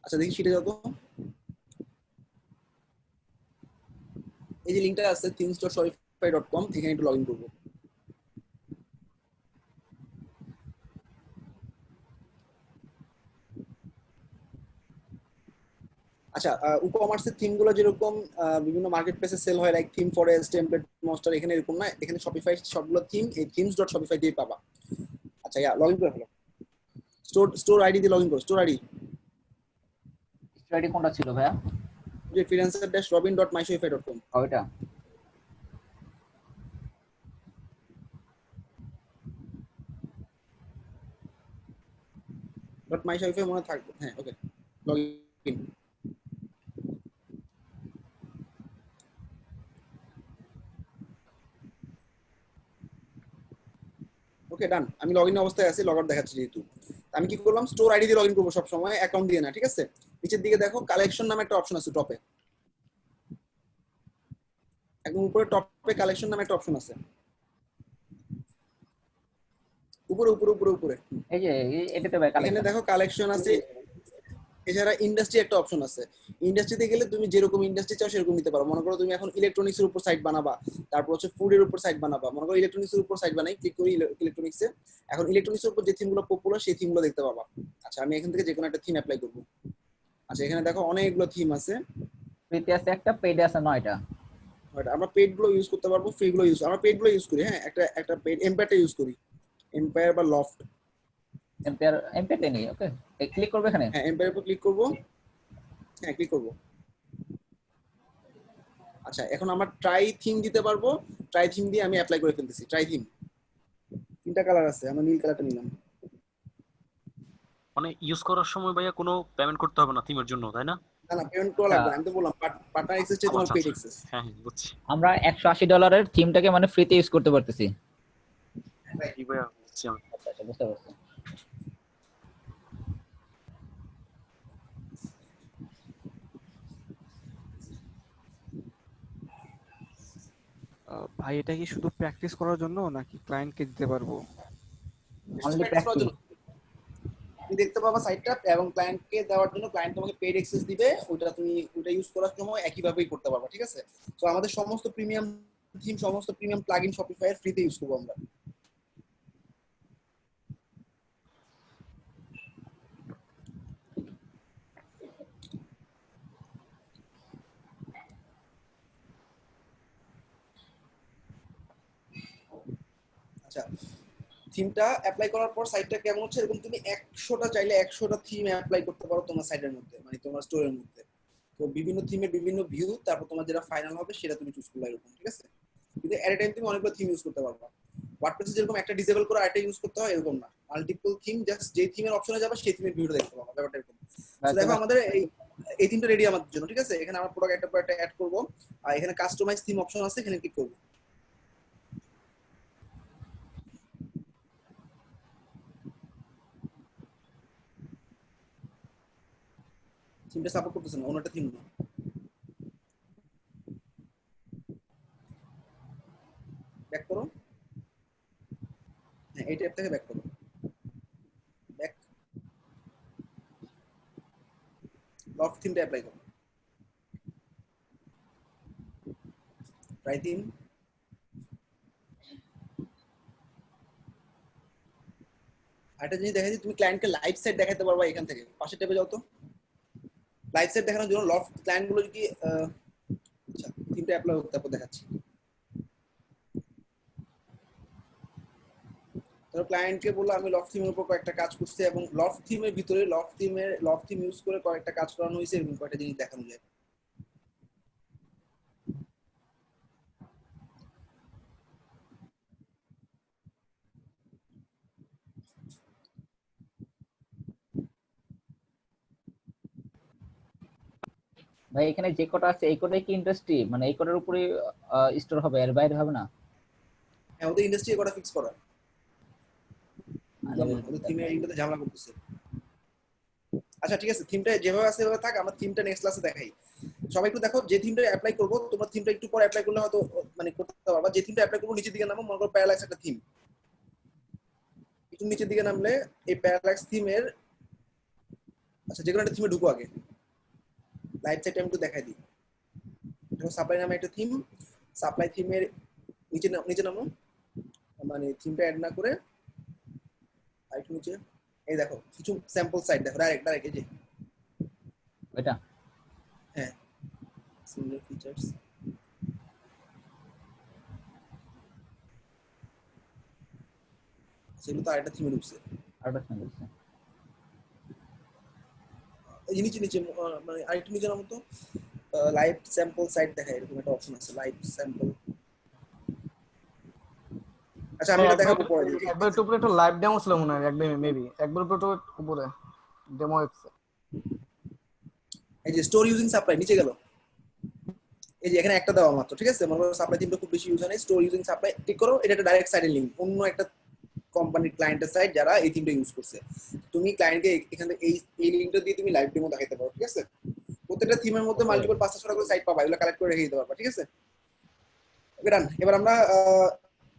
আচ্ছা দেখি সেটা যাবো। এই যে লিংকটা আছে themes.shopify.com, এখানে একটু লগইন করব। আচ্ছা, ই-কমার্সের থিম গুলো যেরকম বিভিন্ন মার্কেট প্লেসে সেল হয়, like theme forest, template monster, এখানে এরকম না, এখানে শপিফাই সবগুলো থিম এই themes.shopify দিয়ে পাবা। আচ্ছা, লগইন করে ফেলো, স্টোর আইডি দিয়ে লগইন করো, স্টোর আইডি আইডি কোনটা ছিল ভাইয়া? যে freelancer-robin.myshopify.com। ওইটা .myshopify মনে থাকবে, হ্যাঁ ওকে, লগইন। ওকে ডান, আমি লগইন অবস্থায় আছি, লগ আউট দেখাচ্ছে যেহেতু। আমি কি করলাম, স্টোর আইডি দিয়ে লগইন করবো সব সময়, অ্যাকাউন্ট দিয়ে না, ঠিক আছে। নিচের দিকে দেখো কালেকশন নামে একটা অপশন আছে টপে, একদম উপরে টপে কালেকশন নামে একটা অপশন আছে, উপরে উপরে উপরে উপরে। এই যে এটাতে ভাই এখানে দেখো কালেকশন আছে, এছাড়া ইন্ডাস্ট্রি একটা অপশন আছে। ইন্ডাস্ট্রিতে গেলে তুমি যেরকম ইন্ডাস্ট্রি চাও সেরকম নিতে পারো। মনে করো তুমি এখন ইলেকট্রনিক্স এর উপর সাইট বানাবা, তারপর হচ্ছে ফুডের উপর সাইট বানাবা, মনে করো ইলেকট্রনিক্স এর উপর সাইট বানাই, ক্লিক করি ইলেকট্রনিক্স এ, এখন ইলেকট্রনিক্স এর উপর যে থিমগুলো পপুলার সেই থিমগুলো দেখতে পাবা। আচ্ছা, আমি এখান থেকে যে কোনো একটা থিম অ্যাপ্লাই করব। আচ্ছা, এখানে দেখো অনেকগুলো থিম আছে, ফ্রিতে আছে একটা, পেইডে আছে 9টা। আমরা পেড গুলো ইউজ করতে পারবো, ফ্রি গুলো ইউজ, আমরা পেড গুলো ইউজ করি। হ্যাঁ, একটা পেড এম্পায়ারটা ইউজ করি, এম্পায়ার বা লফট। এমপিতে নেই, ওকে ক্লিক করবে এখানে। হ্যাঁ, এম্পায়ার উপর ক্লিক করব, হ্যাঁ ক্লিক করব। আচ্ছা, এখন আমরা ট্রাই থিম দিতে পারবো, ট্রাই থিম দিয়ে আমি অ্যাপ্লাই করে ফেলতেছি। ট্রাই থিম 3টা কালার আছে, আমরা নীল কালারটা নিলাম। মানে ইউজ করার সময় ভাইয়া কোনো পেমেন্ট করতে হবে না থিমের জন্য, তাই না? না না, পেমেন্ট করা লাগবে না, আমি তো বললাম পার্টনার অ্যাক্সেস চাই, তোমার আচ্ছা পেড আচ্ছা, অ্যাক্সেস। হ্যাঁ হ্যাঁ বুঝছি। আমরা $180 থিমটাকে মানে ফ্রিতে ইউজ করতে পারতেছি। জি ভাইয়া বুঝছি আমি। আচ্ছা আচ্ছা, বুঝতে পারছি। ভাই এটা কি শুধু প্র্যাকটিস করার জন্য নাকি ক্লায়েন্টকে দিতে পারবো? অনলি প্র্যাকটিস করার প্র্যাকটিস। জন্য তুমি দেখতে পাবা সাইটটা, এবং ক্লায়েন্টকে দেওয়ার জন্য ক্লায়েন্ট তোমাকে পেইড অ্যাক্সেস দিবে, তুমি ওটা ইউজ করার সময় একইভাবেই করতে পারবা, ঠিক আছে? তো আমাদের সমস্ত প্রিমিয়াম থিম, সমস্ত প্রিমিয়াম প্লাগইন শপিফাই এর ফ্রিতে ইউজ করবো আমরা। আচ্ছা, থিমটা অ্যাপ্লাই করার পর সাইটটা কেমন হচ্ছে, এরকম তুমি 100টা চাইলে 100টা থিম অ্যাপ্লাই করতে পারো তোমার সাইটের মধ্যে, মানে তোমার স্টোরের মধ্যে। তো বিভিন্ন থিমের বিভিন্ন ভিউ, তারপর তোমার যেটা ফাইনাল হবে সেটা তুমি চুজ করবে, এরকম, ঠিক আছে? কিন্তু এট এ টাইম তুমি অনেকগুলো থিম ইউজ করতে পারবা। ওয়ার্ডপ্রেসে যেরকম একটা ডিসেবল করে আরেকটা ইউজ করতে হয়, এরকম না, মাল্টিপল থিম, জাস্ট যে থিমের অপশনে যাবে সেই থিমের ভিউটা দেখতে পাবা, ব্যাপারটা এরকম। তো দেখো আমাদের এই থিমটা রেডি আমাদের জন্য, ঠিক আছে? এখানে আমরা প্রোডাক্ট একটা পর একটা অ্যাড করব, আর এখানে কাস্টমাইজ থিম অপশন আছে, এখানে ক্লিক করব। থিমটা সাপোর্ট করতেছে না, অন্যটা থিম না। ব্যাক করো, হ্যাঁ এই ট্যাব থেকে ব্যাক করো, ব্যাক, লফট থিমটা অ্যাপ্লাই করো, ট্রাই থিম। একটা জিনিস দেখা যায়, তুমি ক্লায়েন্টকে লাইভ সাইট দেখাতে পারবা এখান থেকে, পাশে ট্যাবে যাও তো। লাইভ সাইট দেখানোর জন্য লফট ক্লায়েন্ট গুলো যদি আচ্ছা থিমটা অ্যাপ্লাই করতে, তারপর দেখাচ্ছি। ধরো ক্লায়েন্টকে বললো আমি লফট থিমের উপর কয়েকটা কাজ করছি, এবং লফট থিমের ভিতরে লফট থিম ইউজ করে কয়েকটা কাজ করানো হয়েছে, এরকম কয়েকটা জিনিস দেখানো যায়। ভাই এখানে যে কটা আছে এই কটাই কি ইন্ডাস্ট্রি, মানে এই কটার উপরে স্টোর হবে, এর বাইরে হবে না? হ্যাঁ, ওদের ইন্ডাস্ট্রি কটা ফিক্স করা, বুঝলাম না, আচ্ছা, ওদের থিমের এইটাতে ঝামেলা করতেছে। আচ্ছা ঠিক আছে, থিমটা যেভাবে আছে সেভাবে থাক, আমরা থিমটা নেক্সট ক্লাসে দেখাই। সবাই একটু দেখো, যে থিমটা অ্যাপ্লাই করবো, তোমরা থিমটা একটু পরে অ্যাপ্লাই করলে হয়তো মানে করতে পারবা। যে থিমটা অ্যাপ্লাই করবো, নিচের দিকে নামো, মনে করো প্যারালাক্স একটা থিম, একটু নিচের দিকে নামলে এই প্যারালাক্স থিমের, আচ্ছা যেকোনো একটা থিমে ঢুকো আগে, লাইভ সাইটে আমি একটু দেখাই দিই। দেখো সাপ্লাই নামে একটা থিম, সাপ্লাই থিমের নিচে নামো, মানে থিমটা অ্যাড না করে আরেকটু নিচে, এই দেখো কিছু স্যাম্পল সাইট দেখো, ডাইরেক্ট এই যে, ওইটা হ্যাঁ সিমিলার ফিচার্স, সেগুলো তো আরেকটা থিমে ঢুকছে। আরেকটা সুন্দর আছে। এই যে নিচে নিচে মানে আরেকটু নিচে নামো তো, লাইভ স্যাম্পল সাইট দেখায়, এরকম একটা অপশন আছে, লাইভ স্যাম্পল। আচ্ছা আমি এটা দেখাবো পরে। একবার একটু উপরে একটা লাইভ ডেমো ছিল মনে হয়, একদম মেবি একবার উপরে ডেমো এক্স। এই যে স্টোর ইউজিং সাপ্লাই নিচে গেল, এই যে এখানে একটা দেওয়া মাত্র, ঠিক আছে? মনে করো সাপ্লাই থিমটা খুব বেশি ইউজ হয় না, স্টোর ইউজিং সাপ্লাই ক্লিক করো, এটা একটা ডাইরেক্ট সাইডের লিংক, অন্য একটা কোম্পানির ক্লায়েন্টের সাইট যারা এই থিমটা ইউজ করছে। তুমি ক্লায়েন্টকে এখান থেকে এই লিংকটা দিয়ে তুমি লাইভ ডেমো দেখাতে পারো, ঠিক আছে? প্রত্যেকটা থিমের মধ্যে মাল্টিপল 5-6টা করে সাইট পাবা, এগুলো কালেক্ট করে রেখে দিতে পারবা, ঠিক আছে? ওকে ডান। এবার আমরা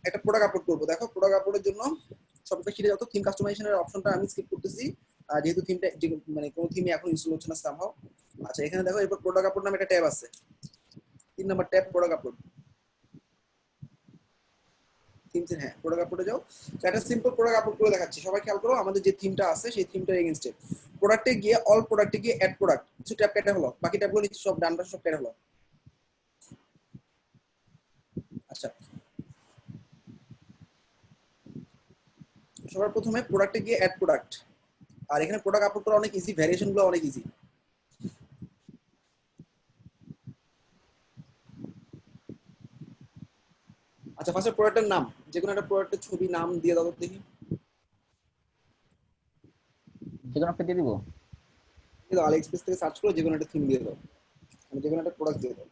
একটা প্রোডাক্ট আপলোড করবো। দেখো প্রোডাক্ট আপলোডের জন্য শপিফাই শিটে যত থিম কাস্টমাইজেশনের অপশনটা আমি স্কিপ করতেছি, যেহেতু থিমটা মানে কোনো থিমই এখন ইনস্টল হচ্ছে না সামহাও। আচ্ছা এখানে দেখো এরপর প্রোডাক্ট আপলোড নামে একটা ট্যাব আছে, 3 নম্বর ট্যাব প্রোডাক্ট আপলোড, থিমস, হ্যাঁ প্রোডাক্ট আপলোডে যাও। একটা সিম্পল প্রোডাক্ট আপলোড করে দেখাচ্ছি, সবাই খেয়াল করো। আমাদের যে থিমটা আছে সেই থিমটার এগেইনস্টে প্রোডাক্টে গিয়ে অল প্রোডাক্টে গিয়ে অ্যাড প্রোডাক্ট কিছু ট্যাব কেটে হলো, বাকি ট্যাবগুলো নিচে সব ডান পাশে সব কেটে হলো। আচ্ছা সবার প্রথমে প্রোডাক্টে গিয়ে অ্যাড প্রোডাক্ট, আর এখানে প্রোডাক্ট আপলোড করা অনেক ইজি, ভ্যারিয়েশন গুলো অনেক ইজি। আচ্ছা ফার্স্টে প্রোডাক্টের নাম, যে কোনো একটা প্রোডাক্টের ছবি নাম দিয়ে দাও তো দেখি। যে কোনো একটা দিয়ে দিব। আলি এক্সপ্রেস থেকে সার্চ করো, যে কোনো একটা থিম দিয়ে দাও, মানে যে কোনো একটা প্রোডাক্ট দিয়ে দাও।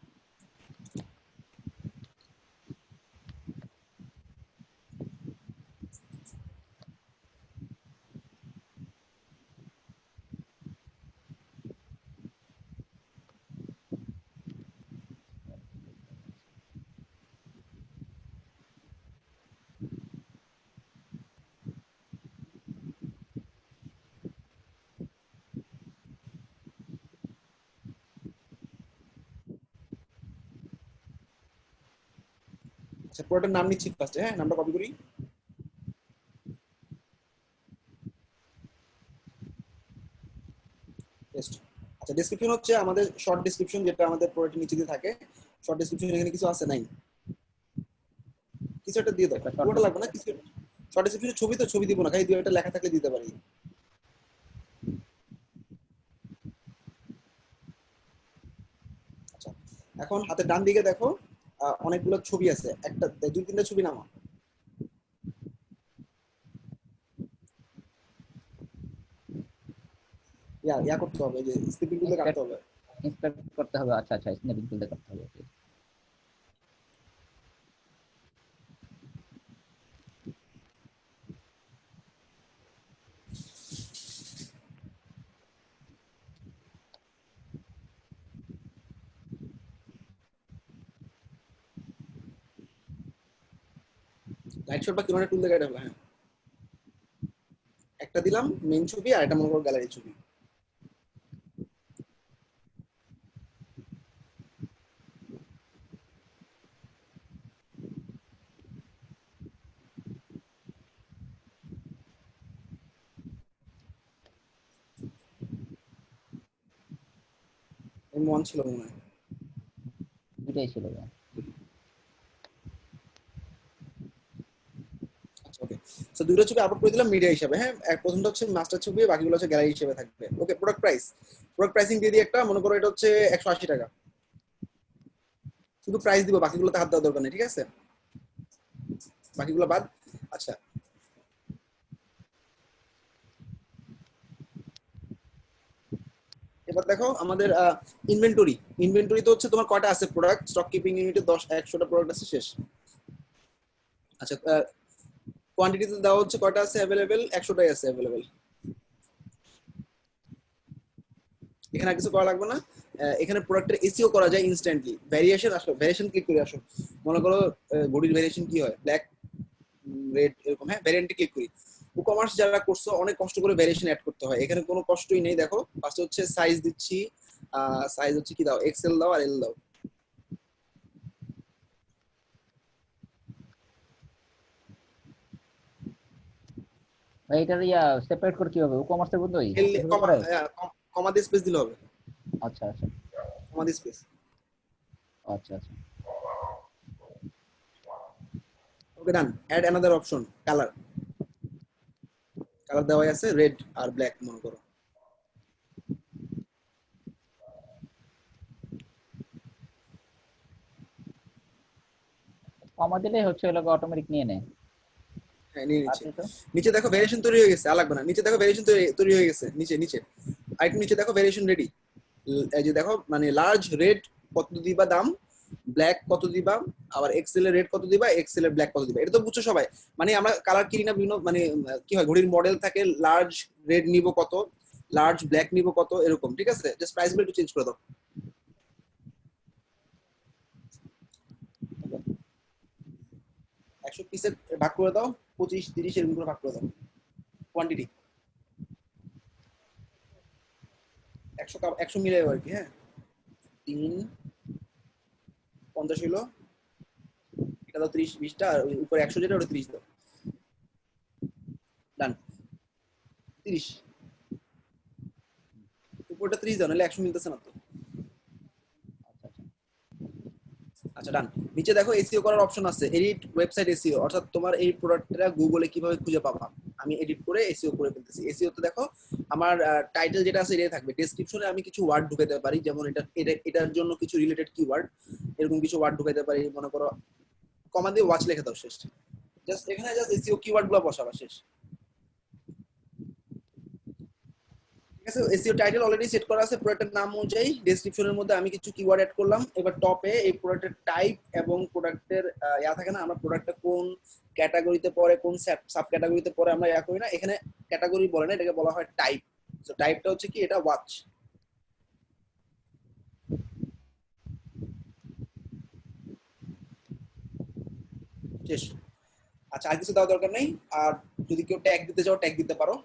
আচ্ছা পুরোটার নাম নিচ্ছি ফার্স্টে, হ্যাঁ নামটা কপি করি। Paste। আচ্ছা ডেসক্রিপশন হচ্ছে আমাদের শর্ট ডেসক্রিপশন, যেটা আমাদের প্রোডাক্টের নিচে দিয়ে থাকে। শর্ট ডেসক্রিপশন এখানে কিছু আছে নাই, কিছু একটা দিয়ে দাও, পুরোটা লাগবে না, কিছু শর্ট ডেসক্রিপশন। ছবি তো ছবি দিব না, খালি দুই একটা লেখা থাকলে দিতে পারি। আচ্ছা এখন হাতের ডান দিকে দেখো অনেকগুলো ছবি আছে, একটা দুই তিনটা ছবি নামা। ইয়া করতে হবে, যে স্ক্রিপ্টিং টুলে কাটতে হবে। ইন্সপেক্ট করতে হবে, আচ্ছা আচ্ছা, স্ন্যাপিং টুলে করতে হবে। লাইট শট বা ক্যামেরা টুল দিয়ে কাটা হলো, হ্যাঁ একটা দিলাম মেইন ছবি, আর একটা মনে করো গ্যালারি ছবি। M1 ছিল মনে হয়। এটাই ছিল ভাই। আচ্ছা ওকে, সো দুটো ছবি আপলোড করে দিলাম মিডিয়া হিসাবে, হ্যাঁ প্রথমটা হচ্ছে মাস্টার ছবি, বাকিগুলো হচ্ছে গ্যালারি হিসেবে থাকবে। ওকে প্রোডাক্ট প্রাইস, প্রোডাক্ট প্রাইসিং দিয়ে দিই একটা, মনে করো এটা হচ্ছে 180 টাকা, শুধু প্রাইস দিব, বাকিগুলোতে হাত দেওয়ার দরকার নেই, ঠিক আছে বাকিগুলো বাদ। আচ্ছা এবার দেখো আমাদের ইনভেন্টরি। ইনভেন্টরি তো হচ্ছে তোমার কয়টা আছে প্রোডাক্ট, স্টক কিপিং ইউনিটে 100টা প্রোডাক্ট আছে, শেষ। আচ্ছা কোয়ান্টিটিতে দেওয়া হচ্ছে কয়টা আছে অ্যাভেলেবেল, 100টাই আছে অ্যাভেলেবেল। এখানে আর কিছু করা লাগবে না। এখানে প্রোডাক্টের এসইও করা যায় ইনস্ট্যান্টলি। ভ্যারিয়েশন আসো, ভ্যারিয়েশন ক্লিক করে আসো। মনে করো ঘড়ির ভ্যারিয়েশন কি হয়, ব্ল্যাক রেড এরকম, হ্যাঁ ভ্যারিয়েন্টে ক্লিক করি। ই-কমার্স যারা করছো অনেক কষ্ট করে ভ্যারিয়েশন অ্যাড করতে হয়, এখানে কোনো কষ্টই নেই। দেখো ফার্স্ট হচ্ছে সাইজ দিচ্ছি, সাইজ হচ্ছে কি দাও, এক্সেল দাও আর এল দাও। ভাই এটার সেপারেট করে কি হবে, ই-কমার্সের মধ্যেই এল এভাবে কমা, করে? কমা দিয়ে স্পেস দিলে হবে, আচ্ছা আচ্ছা কমা দিয়ে স্পেস। আচ্ছা আচ্ছা। Okay done. Add another option, colour. Colour দেওয়াই আছে রেড আর ব্ল্যাক মনে করো। কমা দিলেই হচ্ছে ওগুলো অটোমেটিক নিয়ে নেয়। হ্যাঁ নিয়ে নিচ্ছি। আচ্ছা তো নিচে দেখো ভ্যারিয়েশন তৈরি হয়ে গেছে, আর লাগবে না। নিচে দেখো ভ্যারিয়েশন তৈরি হয়ে গেছে, নিচে নিচে আরেকটু নিচে দেখো ভ্যারিয়েশন রেডি। এই যে দেখো মানে লার্জ রেড কত দিবা দাম, ব্ল্যাক কত দিবা, আবার এক্সেল এর রেড কত দিবা, এক্সেল এর ব্ল্যাক কত দিবা। এটা তো বুঝছো সবাই, মানে আমরা কালার কিনি না বিভিন্ন, মানে কি হয় ঘড়ির মডেল থাকে, লার্জ রেড নিব কত, লার্জ ব্ল্যাক নিব কত, এরকম, ঠিক আছে। জাস্ট প্রাইস গুলো একটু চেঞ্জ করে দাও। 100 পিসে ভাগ করে দাও, 25 30 এরকম করে ভাগ করে দাও। কোয়ান্টিটি 100 মিলে আর কি, হ্যাঁ 3 50 হলো, এটা দাও 30 20টা, আর ওই উপরে 100 যেটা ওটা 30 দাও। ডান। 30 উপরটা 30 দাও, নাহলে 100 মিলতেছে না তো। আচ্ছা ডান। নিচে দেখো এসইও করার অপশন আছে, এডিট ওয়েবসাইট এসইও, অর্থাৎ তোমার এই প্রোডাক্টটা গুগলে কিভাবে খুঁজে পাবা। আমি এডিট করে এসইও করে ফেলতেছি। এসইও তে দেখো আমার টাইটেল যেটা আছে এটাই থাকবে, ডেসক্রিপশনে আমি কিছু ওয়ার্ড ঢুকাতে পারি, যেমন এটার জন্য কিছু রিলেটেড কিওয়ার্ড, এরকম কিছু ওয়ার্ড ঢুকাতে পারি। মনে করো কমা দিয়ে ওয়াচ লিখে দাও, শেষ। জাস্ট এখানে জাস্ট এসইও কিওয়ার্ড গুলো বসাবা, শেষ। ঠিক আছে, এসইও টাইটেল অলরেডি সেট করা আছে প্রোডাক্টের নাম অনুযায়ী। ডেসক্রিপশনের মধ্যে আমি কিছু কিওয়ার্ড অ্যাড করলাম। এবার টপে এই প্রোডাক্টের টাইপ এবং প্রোডাক্টের ইয়া থাকে না, আমরা প্রোডাক্টটা কোন ক্যাটাগরিতে পড়ে, কোন সাব ক্যাটাগরিতে পড়ে আমরা ইয়া করি না, এখানে ক্যাটাগরি বলে না, এটাকে বলা হয় টাইপ। সো টাইপটা হচ্ছে কি, এটা ওয়াচ, শেষ। আচ্ছা আর কিছু দেওয়ার দরকার নেই। আর যদি কেউ ট্যাগ দিতে চাও ট্যাগ দিতে পারো।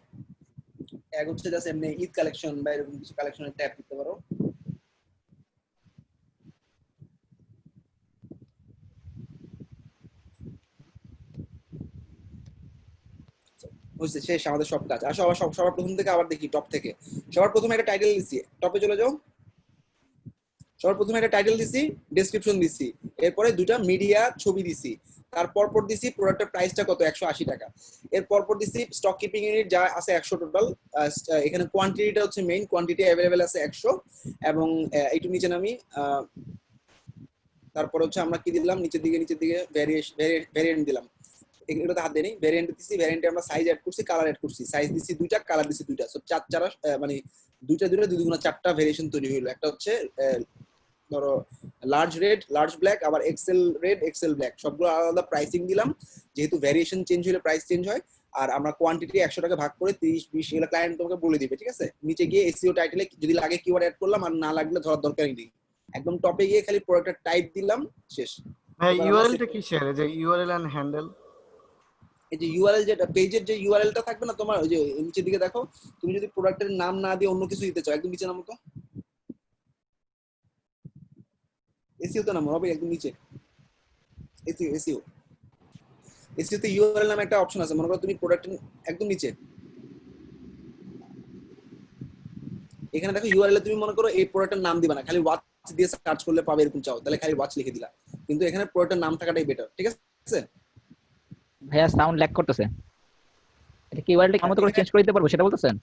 ট্যাগ হচ্ছে জাস্ট এমনি ঈদ কালেকশন বা এরকম কিছু কালেকশনের ট্যাগ দিতে পারো। বুঝতে শেষ আমাদের সব কাজ। আসো আবার সবার প্রথম থেকে আবার দেখি টপ থেকে। সবার প্রথমে একটা টাইটেল দিছি, টপে চলে যাও। সবার প্রথমে একটা টাইটেল দিছি, ডেসক্রিপশন দিছি, এরপরে দুটা মিডিয়া ছবি দিছি, তারপর পর দিছি প্রোডাক্টের প্রাইসটা কত 180 টাকা, এরপর পর দিছি স্টক কিপিং ইউনিট যা আছে 100 টোটাল। এখানে কোয়ান্টিটিটা হচ্ছে মেইন, কোয়ান্টিটি অ্যাভেলেবেল আছে 100 এবং একটু নিচে নামি। তারপর হচ্ছে আমরা কি দিলাম নিচের দিকে ভ্যারিয়েন্ট দিলাম, এগুলোতে হাত দেনি, ভ্যারিয়েন্ট দিছি, ভ্যারিয়েন্টে আমরা সাইজ অ্যাড করছি, কালার অ্যাড করছি, সাইজ দিছি দুইটা, কালার দিছি দুইটা, সো চার মানে দুইটা দুই দুগুণা চারটা ভেরিয়েশন তৈরি হলো। একটা হচ্ছে ধরো লার্জ রেড, লার্জ ব্ল্যাক, আবার এক্সেল রেড, এক্সেল ব্ল্যাক, সবগুলো আলাদা প্রাইসিং দিলাম, যেহেতু ভ্যারিয়েশন চেঞ্জ হলে প্রাইস চেঞ্জ হয়। আর আমরা কোয়ান্টিটি 100 টাকা ভাগ করে 30-20 এগুলো ক্লায়েন্ট তোমাকে বলে দিবে, ঠিক আছে। নিচে গিয়ে এসইও টাইটেলে যদি লাগে কিওয়ার্ড অ্যাড করলাম, আর না লাগলে ধরার দরকারই নেই, একদম টপে গিয়ে খালি প্রোডাক্টের টাইপ দিলাম, শেষ। ভাই ইউআরএল টা কি শেয়ার, যে ইউআরএল এন্ড হ্যান্ডেল? এই যে ইউআরএল, যেটা পেজের যে ইউআরএলটা থাকবে না তোমার, ওই যে নিচের দিকে দেখো, তুমি যদি প্রোডাক্টের নাম না দিয়ে অন্য কিছু দিতে চাও, একদম নিচে নামো তো, এসইও তো নামো হবে একদম নিচে, এসইও তে ইউআরএল নামে একটা অপশন আছে, মনে করো তুমি প্রোডাক্টের একদম নিচে, এখানে দেখো ইউআরএল তুমি মনে করো এই প্রোডাক্টের নাম দিবা না, খালি ওয়াচ দিয়ে সার্চ করলে পাবে এরকম চাও, তাহলে খালি ওয়াচ লিখে দিলা, কিন্তু এখানে প্রোডাক্টের নাম থাকাটাই বেটার, ঠিক আছে। ভাইয়া সাউন্ড ল্যাগ করতেছে, এটা কি ইউআরএল টা কেমন করে চেঞ্জ করে দিতে পারবো সেটা বলতেছেন?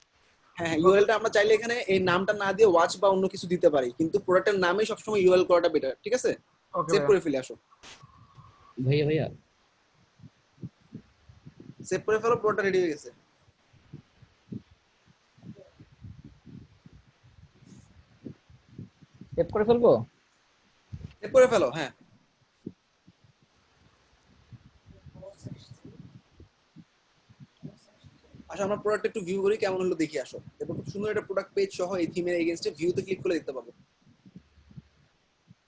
হ্যাঁ হ্যাঁ, ইউআরএলটা আমরা চাইলে এখানে এই নামটা না দিয়ে ওয়াচ বা অন্য কিছু দিতে পারি, কিন্তু প্রোডাক্টের নামে সবসময় ইউআরএল করাটা বেটার, ঠিক আছে। ওকে সেভ করে ফেলে আসো, ভাইয়া সেভ করে ফেলো, প্রোডাক্ট রেডি হয়ে গেছে। সেভ করে ফেলবো? সেভ করে ফেলো, হ্যাঁ। আচ্ছা, আমরা প্রোডাক্ট একটু ভিউ করি কেমন হলো দেখি, আসো। এরপর খুব সুন্দর একটা প্রোডাক্ট পেজ সহ এই থিমের এগেইনস্টে ভিউতে ক্লিক করে দেখতে পাবো,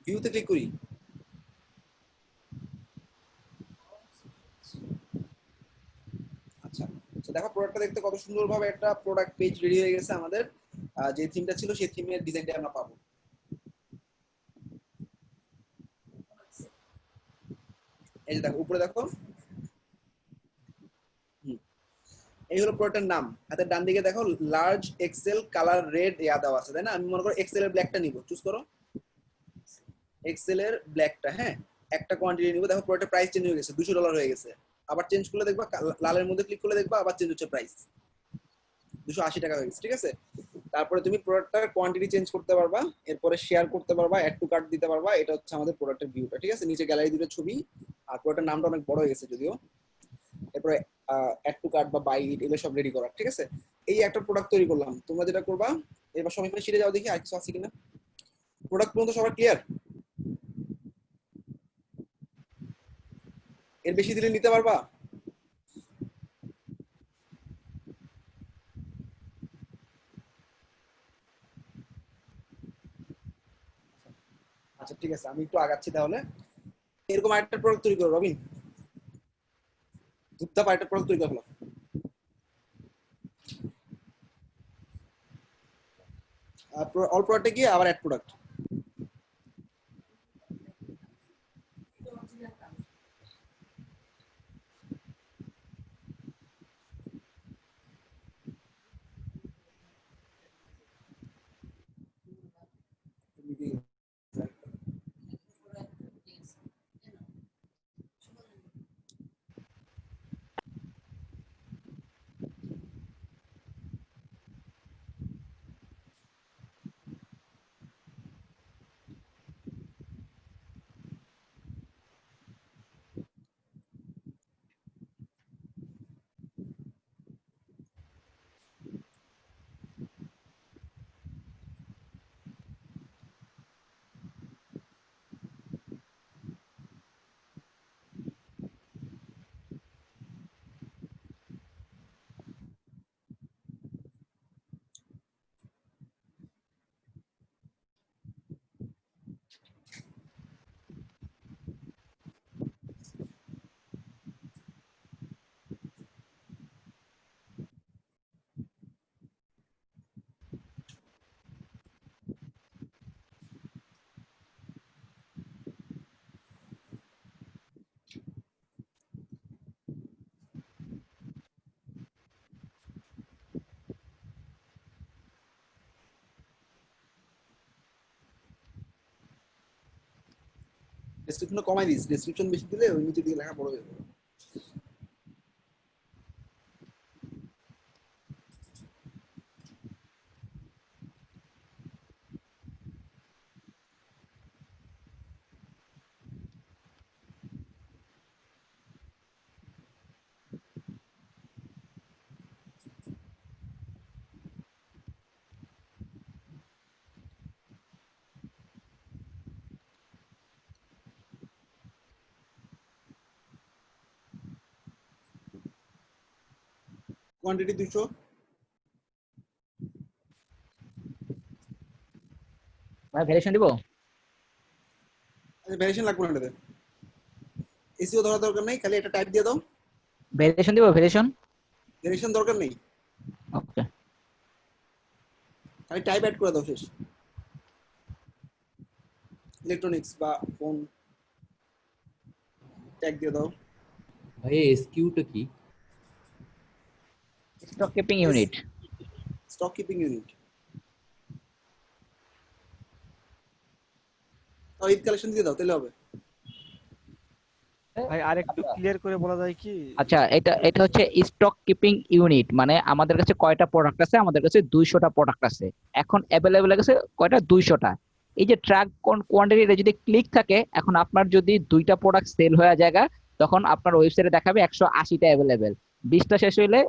ভিউতে ক্লিক করি। আচ্ছা, তো দেখো প্রোডাক্টটা দেখতে কত সুন্দরভাবে একটা প্রোডাক্ট পেজ রেডি হয়ে গেছে আমাদের। যে থিমটা ছিল সেই থিমের ডিজাইনটা আমরা পাবো। এই যে দেখো উপরে দেখো, এই হলো প্রোডাক্টের নাম। হাতের ডান দিকে দেখো লার্জ এক্সেল কালার রেড দেওয়া আছে, তাই না। আমি মনে করো এক্সেল এর ব্ল্যাকটা নিব, চুজ করো এক্সেল এর ব্ল্যাকটা, হ্যাঁ একটা কোয়ান্টিটি নিব। দেখো প্রোডাক্টের প্রাইস চেঞ্জ হয়ে গেছে, $200 হয়ে গেছে। আবার চেঞ্জ করলে দেখবা লালের মধ্যে ক্লিক করলে দেখবা আবার চেঞ্জ হচ্ছে প্রাইস, 280 টাকা হয়ে গেছে, ঠিক আছে। তারপরে তুমি প্রোডাক্টটার কোয়ান্টিটি চেঞ্জ করতে পারবা, এরপরে শেয়ার করতে পারবা, অ্যাড টু কার্ট দিতে পারবা। এটা হচ্ছে আমাদের প্রোডাক্টের ভিউটা, ঠিক আছে। নিচে গ্যালারি দুটো ছবি, আর প্রোডাক্টের নামটা অনেক বড় হয়ে গেছে যদিও। এরপরে অ্যাড টু কার্ট বা বাই ইট এগুলো সব রেডি করা, ঠিক আছে। এই একটা প্রোডাক্ট তৈরি করলাম। তোমরা যেটা করবা, এবার সময় করে শিখে যাও, দেখি আর কিছু আছে কিনা। প্রোডাক্ট পর্যন্ত সবার ক্লিয়ার? এর বেশি দিলে নিতে পারবা? আচ্ছা ঠিক আছে, আমি একটু আগাচ্ছি তাহলে। এরকম আরেকটা প্রোডাক্ট তৈরি করো রবিন, ধূপধাপ আরেকটা প্রোডাক্ট তৈরি করো। অল প্রোডাক্টে গিয়ে আবার অ্যাড প্রোডাক্ট। ডেসক্রিপশনে কমাই দিস, ডেসক্রিপশন বেশি দিলে ওই নিচে দিকে লেখা বড় হয়ে যাবে। কোয়ান্টিটি 200, ভাই ভ্যারিয়েশন দিব? আচ্ছা ভ্যারিয়েশন লাগবে না এটাতে, এসিও ধরা দরকার নেই, খালি একটা টাইপ দিয়ে দাও। ভ্যারিয়েশন দিব, ভ্যারিয়েশন। ভ্যারিয়েশন দরকার নেই, ওকে। খালি টাইপ অ্যাড করে দাও, শেষ। ইলেকট্রনিক্স বা ফোন ট্যাগ দিয়ে দাও। ভাই এসকিউটা কি? Stock keeping unit. Stock keeping unit. Eid collection দিয়ে দাও, তাহলে হবে। ভাই আরেকটু ক্লিয়ার করে বলা যায় কি? আচ্ছা, এটা এটা হচ্ছে স্টক কিপিং ইউনিট, মানে আমাদের কাছে কয়টা প্রোডাক্ট আছে? আমাদের কাছে 200টা প্রোডাক্ট আছে। এখন অ্যাভেলেবেল আছে কয়টা? 200টা। এই যে ট্র্যাক কোয়ান্টিটি, এটা যদি ক্লিক থাকে, এখন আপনার যদি 2টা প্রোডাক্ট সেল হয়ে জায়গা, তখন আপনার ওয়েবসাইটে দেখাবে 180টা অ্যাভেলেবেল। 20টা শেষ হইলে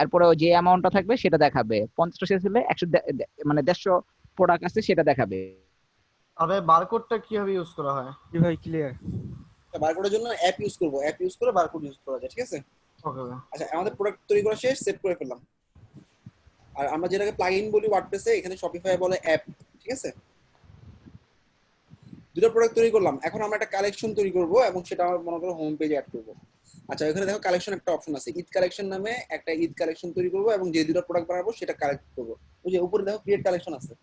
এরপরে যে অ্যামাউন্টটা থাকবে সেটা দেখাবে। 50টা শেষ হলে 100, মানে 150 প্রোডাক্ট আছে সেটা দেখাবে। আরে বারকোডটা কিভাবে ইউজ করা হয়? কি ভাই ক্লিয়ার? বারকোডের জন্য অ্যাপ ইউজ করব, অ্যাপ ইউজ করে বারকোড ইউজ করা যায়, ঠিক আছে? ওকে। আচ্ছা, আমাদের প্রোডাক্ট তৈরি করা শেষ, সেভ করে ফেললাম। আর আমরা যেটাকে প্লাগইন বলি ওয়ার্ডপ্রেসে, এখানে শপিফাই বলে অ্যাপ, ঠিক আছে? দুটো প্রোডাক্ট তৈরি করলাম, এখন আমরা একটা কালেকশন তৈরি করব এবং সেটা আমরা মনে করো হোম পেজে অ্যাড করব। আচ্ছা, এখানে দেখো কালেকশন একটা অপশন আছে, ঈদ কালেকশন নামে একটা ঈদ কালেকশন তৈরি করব এবং যে দুটো প্রোডাক্ট বানাবো সেটা কালেক্ট করব। ওই যে উপরে দেখো ক্রিয়েট কালেকশন আছে।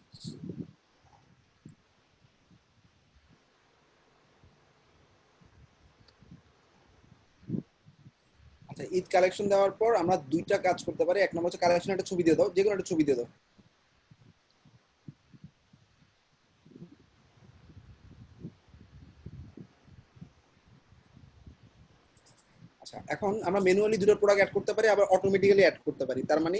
আচ্ছা, ঈদ কালেকশন দেওয়ার পর আমরা দুইটা কাজ করতে পারি। এক নম্বর হচ্ছে কালেকশন একটা ছবি দিয়ে দাও, যে কোনো একটা ছবি দিয়ে দাও। আচ্ছা, এখন আমরা ম্যানুয়ালি দুটো প্রোডাক্ট অ্যাড করতে পারি, আবার অটোমেটিক্যালি অ্যাড করতে পারি। তার মানে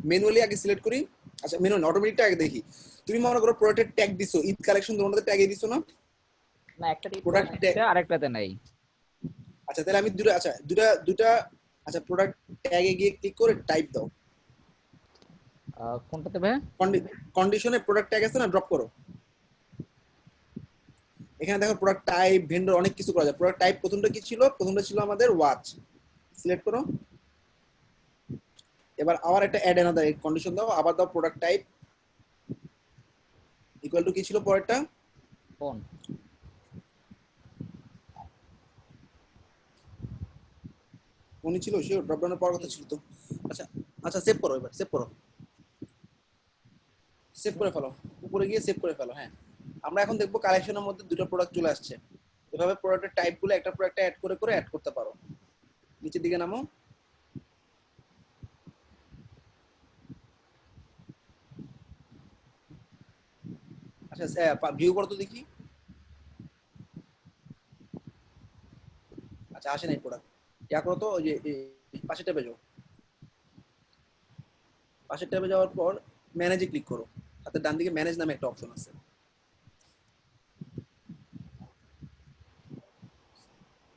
ম্যানুয়ালি আগে সিলেক্ট করি। আচ্ছা, ম্যানুয়ালি অটোমেটিকটা আগে দেখি। তুমি মনে করো প্রোডাক্টের ট্যাগ দিছো, ঈদ কালেকশন তোমাদের ট্যাগে দিছো না? না, একটা প্রোডাক্ট ট্যাগ, আরেকটাতে নাই। আচ্ছা তাহলে আমি দুটো, আচ্ছা দুটা আচ্ছা প্রোডাক্ট ট্যাগে গিয়ে ক্লিক করে টাইপ দাও। কোনটাতে ভাই? কন্ডিশনে প্রোডাক্ট ট্যাগ আছে না, ড্রপ করো। এখানে দেখো প্রোডাক্ট টাইপ, ভেন্ডর, অনেক কিছু করা যায়। প্রোডাক্ট টাইপ প্রথমটা কি ছিল? প্রথমটা ছিল আমাদের ওয়াচ, সিলেক্ট করো। এবার আবার একটা অ্যাড অ্যানাদার কন্ডিশন দাও, আবার দাও প্রোডাক্ট টাইপ ইকুয়াল টু কি ছিল পরেরটা? ফোন। কোনই ছিল সে ড্রপ ডাউনের পাওয়ার কথা ছিল তো। আচ্ছা আচ্ছা, সেভ করো, এবার সেভ করো, সেভ করে ফেলো, উপরে গিয়ে সেভ করে ফেলো। হ্যাঁ, আমরা এখন দেখবো কালেকশনের মধ্যে দুটো প্রোডাক্ট চলে আসছে। এভাবে প্রোডাক্টের টাইপগুলো একটা প্রোডাক্টে অ্যাড করে করে অ্যাড করতে পারো। নিচের দিকে নামো। আচ্ছা ভিউ করো তো দেখি। আচ্ছা, আসে নাই প্রোডাক্ট। ইয়া করো তো, ওই যে পাশের ট্যাবে যাও। পাশের ট্যাবে যাওয়ার পর ম্যানেজে ক্লিক করো। হাতের ডান দিকে ম্যানেজ নামে একটা অপশন আছে।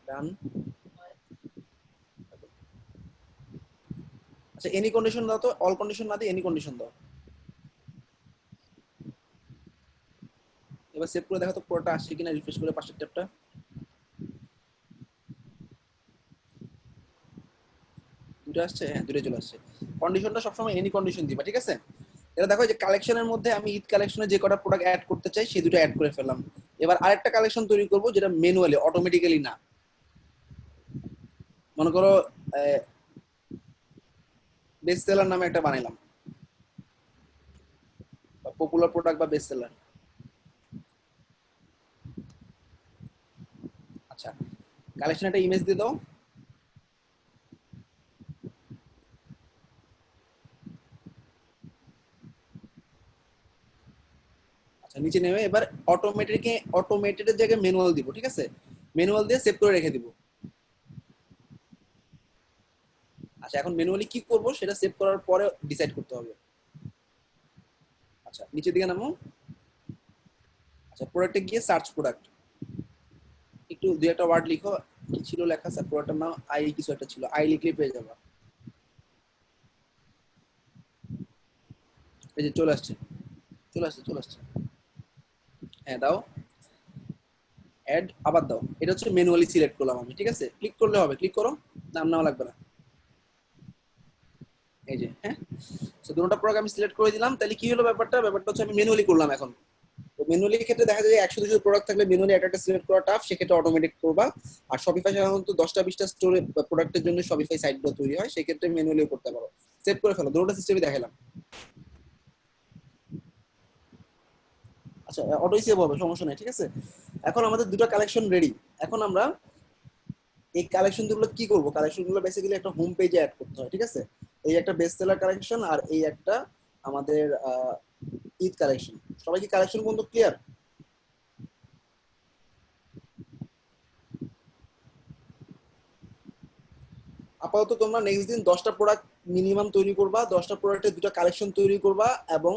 ডান। আচ্ছা, এনি কন্ডিশন দাও তো, অল কন্ডিশন না দিয়ে এনি কন্ডিশন দাও। এবার সেভ করে দেখো তো পুরোটা আসছে কিনা, রিফ্রেশ করে পাশের ট্যাবটা। দুটো আসছে? হ্যাঁ, দুটো চলে আসছে। কন্ডিশনটা সবসময় এনি কন্ডিশন দিবা, ঠিক আছে? এটা দেখো যে কালেকশনের মধ্যে আমি ঈদ কালেকশনে যে কটা প্রোডাক্ট অ্যাড করতে চাই সেই দুটো অ্যাড করে ফেললাম। এবার আরেকটা কালেকশন তৈরি করব যেটা ম্যানুয়ালি, অটোমেটিক্যালি না। মনে করো বেস্ট সেলার নামে একটা বানাইলাম, পপুলার প্রোডাক্ট বা বেস্ট সেলার। আচ্ছা, কালেকশন একটা ইমেজ দিয়ে দাও। নিচে নেমে এবার অটোমেটেডের জায়গায় ম্যানুয়াল দিব, ঠিক আছে? ম্যানুয়াল দিয়ে সেভ করে রেখে দিব। আচ্ছা, এখন ম্যানুয়ালি কি করব সেটা সেভ করার পরে ডিসাইড করতে হবে। আচ্ছা, নিচের দিকে নামো। আচ্ছা, প্রোডাক্টে গিয়ে সার্চ প্রোডাক্ট, একটু দুই একটা ওয়ার্ড লিখো। কি ছিল লেখা? স্যার প্রোডাক্টের নাম আই কিছু একটা ছিল, আই লিখলে পেয়ে যাবে। এই যে চলে আসছে, চলে আসছে। হ্যাঁ দাও, অ্যাড আবার দাও। এটা হচ্ছে ম্যানুয়ালি সিলেক্ট করলাম আমি, ঠিক আছে? ক্লিক করলে হবে, ক্লিক করো, নাম নেওয়া লাগবে না। এই যে, হ্যাঁ, তো দুটোটা প্রোডাক্ট আমি সিলেক্ট করে দিলাম। তাহলে কি হলো ব্যাপারটা হচ্ছে আমি ম্যানুয়ালি করলাম এখন। তো ম্যানুয়ালি ক্ষেত্রে দেখা যায় 100-200 প্রোডাক্ট থাকলে ম্যানুয়ালি একটা সিলেক্ট করা টাফ, সেক্ষেত্রে অটোমেটিক করবা। আর শপিফাই সাধারণত 10টা-20টা স্টোরে প্রোডাক্টের জন্য শপিফাই সাইটগুলো তৈরি হয়, সেক্ষেত্রে ম্যানুয়ালিও করতে পারো। সেভ করে ফেলো, দুটোটা সিস্টেমই দেখালাম। আচ্ছা, অটোই সেভ হবে, সমস্যা নাই, ঠিক আছে? এখন আমাদের দুটো কালেকশন রেডি। এখন আমরা এই কালেকশন গুলো কি করব? কালেকশন গুলো বেসিক্যালি একটা হোম পেজে অ্যাড করতে হয়, ঠিক আছে? এই একটা বেস্ট সেলার কালেকশন আর এই একটা আমাদের ঈদ কালেকশন। সবাই কি কালেকশন পর্যন্ত ক্লিয়ার? আপাতত তোমরা নেক্সট দিন 10টা প্রোডাক্ট মিনিমাম তৈরি করবা, 10টা প্রোডাক্টের দুটো কালেকশন তৈরি করবা, এবং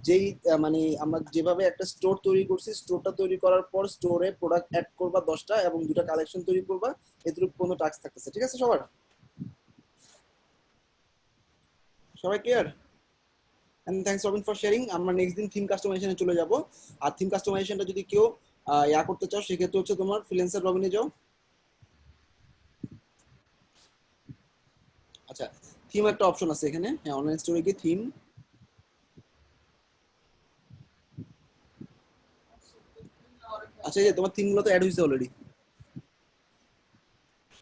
যেই মানে আমরা যেভাবে একটা স্টোর তৈরি করছি, স্টোরটা তৈরি করার পর স্টোরে প্রোডাক্ট অ্যাড করবা 10টা এবং দুটো কালেকশন তৈরি করবা। এতটুকু কোনো টাস্ক থাকতেছে, ঠিক আছে? সবাই clear? And thanks Robin for sharing. আমরা নেক্সট দিন থিম কাস্টমাইজেশনে চলে যাব। আর থিম কাস্টমাইজেশনটা যদি কেউ করতে চাও, সেক্ষেত্রে হচ্ছে তোমার ফ্রিল্যান্সার রবিনে যাও। আচ্ছা, থিম একটা অপশন আছে এখানে, হ্যাঁ, অনলাইন স্টোরে গিয়ে থিম। আচ্ছা, এই যে তোমার থিমগুলো তো অ্যাড হয়েছে অলরেডি।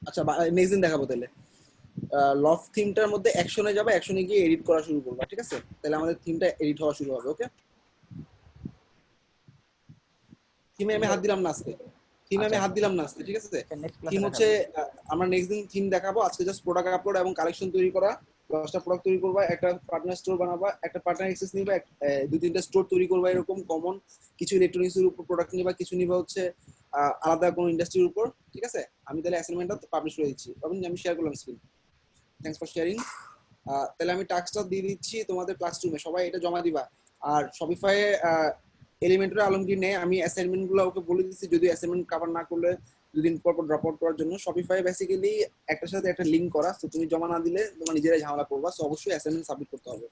আচ্ছা, নেক্সট দিন দেখাবো তাহলে। লফট থিমটার মধ্যে অ্যাকশনে যাবে, অ্যাকশনে গিয়ে এডিট করা শুরু করবা, ঠিক আছে? তাহলে আমাদের থিমটা এডিট হওয়া শুরু হবে। ওকে, থিমে আমি হাত দিলাম না আজকে, ঠিক আছে? নেক্সট থিম ক্লাসে হচ্ছে দেখাবো। আমরা নেক্সট দিন থিম দেখাবো। আজকে জাস্ট প্রোডাক্ট আপলোড এবং কালেকশন তৈরি করা, 10টা প্রোডাক্ট তৈরি করবা, একটা পার্টনার স্টোর বানাবা, একটা পার্টনার অ্যাক্সেস নিবা, 2-3টা স্টোর তৈরি করবা এরকম কমন। কিছু ইলেকট্রনিক্স এর উপর প্রোডাক্ট নিবা, কিছু নিবা হচ্ছে আলাদা কোনো ইন্ডাস্ট্রির উপর, ঠিক আছে? আমি তাহলে অ্যাসাইনমেন্টটা পাবলিশ করে দিচ্ছি। আমি শেয়ার করলাম স্ক্রিন। Thanks for sharing. তাহলে আমি টাস্কটা দিয়ে দিচ্ছি তোমাদের ক্লাসরুমে, সবাই এটা জমা দিবা। আর শপিফাই এলিমেন্টরে আলমগীর নেই, আমি অ্যাসাইনমেন্ট গুলো ওকে বলে দিচ্ছি, যদি অ্যাসাইনমেন্ট কভার না করলে 2 দিন পর পর ড্রপ আউট করার জন্য। শপিফাই বেসিক্যালি একটার সাথে একটা লিঙ্ক করা, তো তুমি জমা না দিলে তোমার নিজেরাই ঝামেলা করবা, সো অবশ্যই অ্যাসাইনমেন্ট সাবমিট করতে হবে।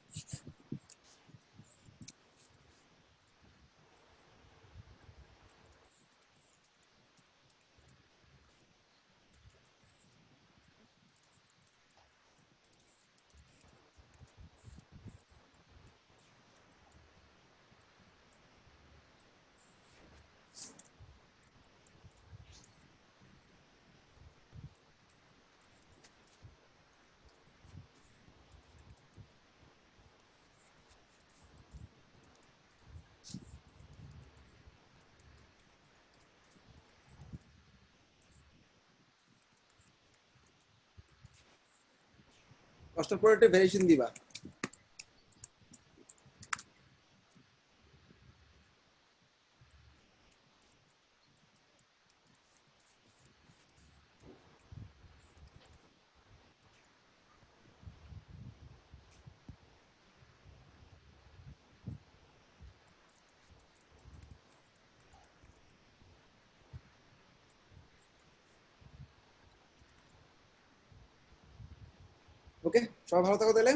কষ্টের পরে একটা ভেরিয়েশন দিবা। ওকে, সবাই ভালো থাকো তাহলে।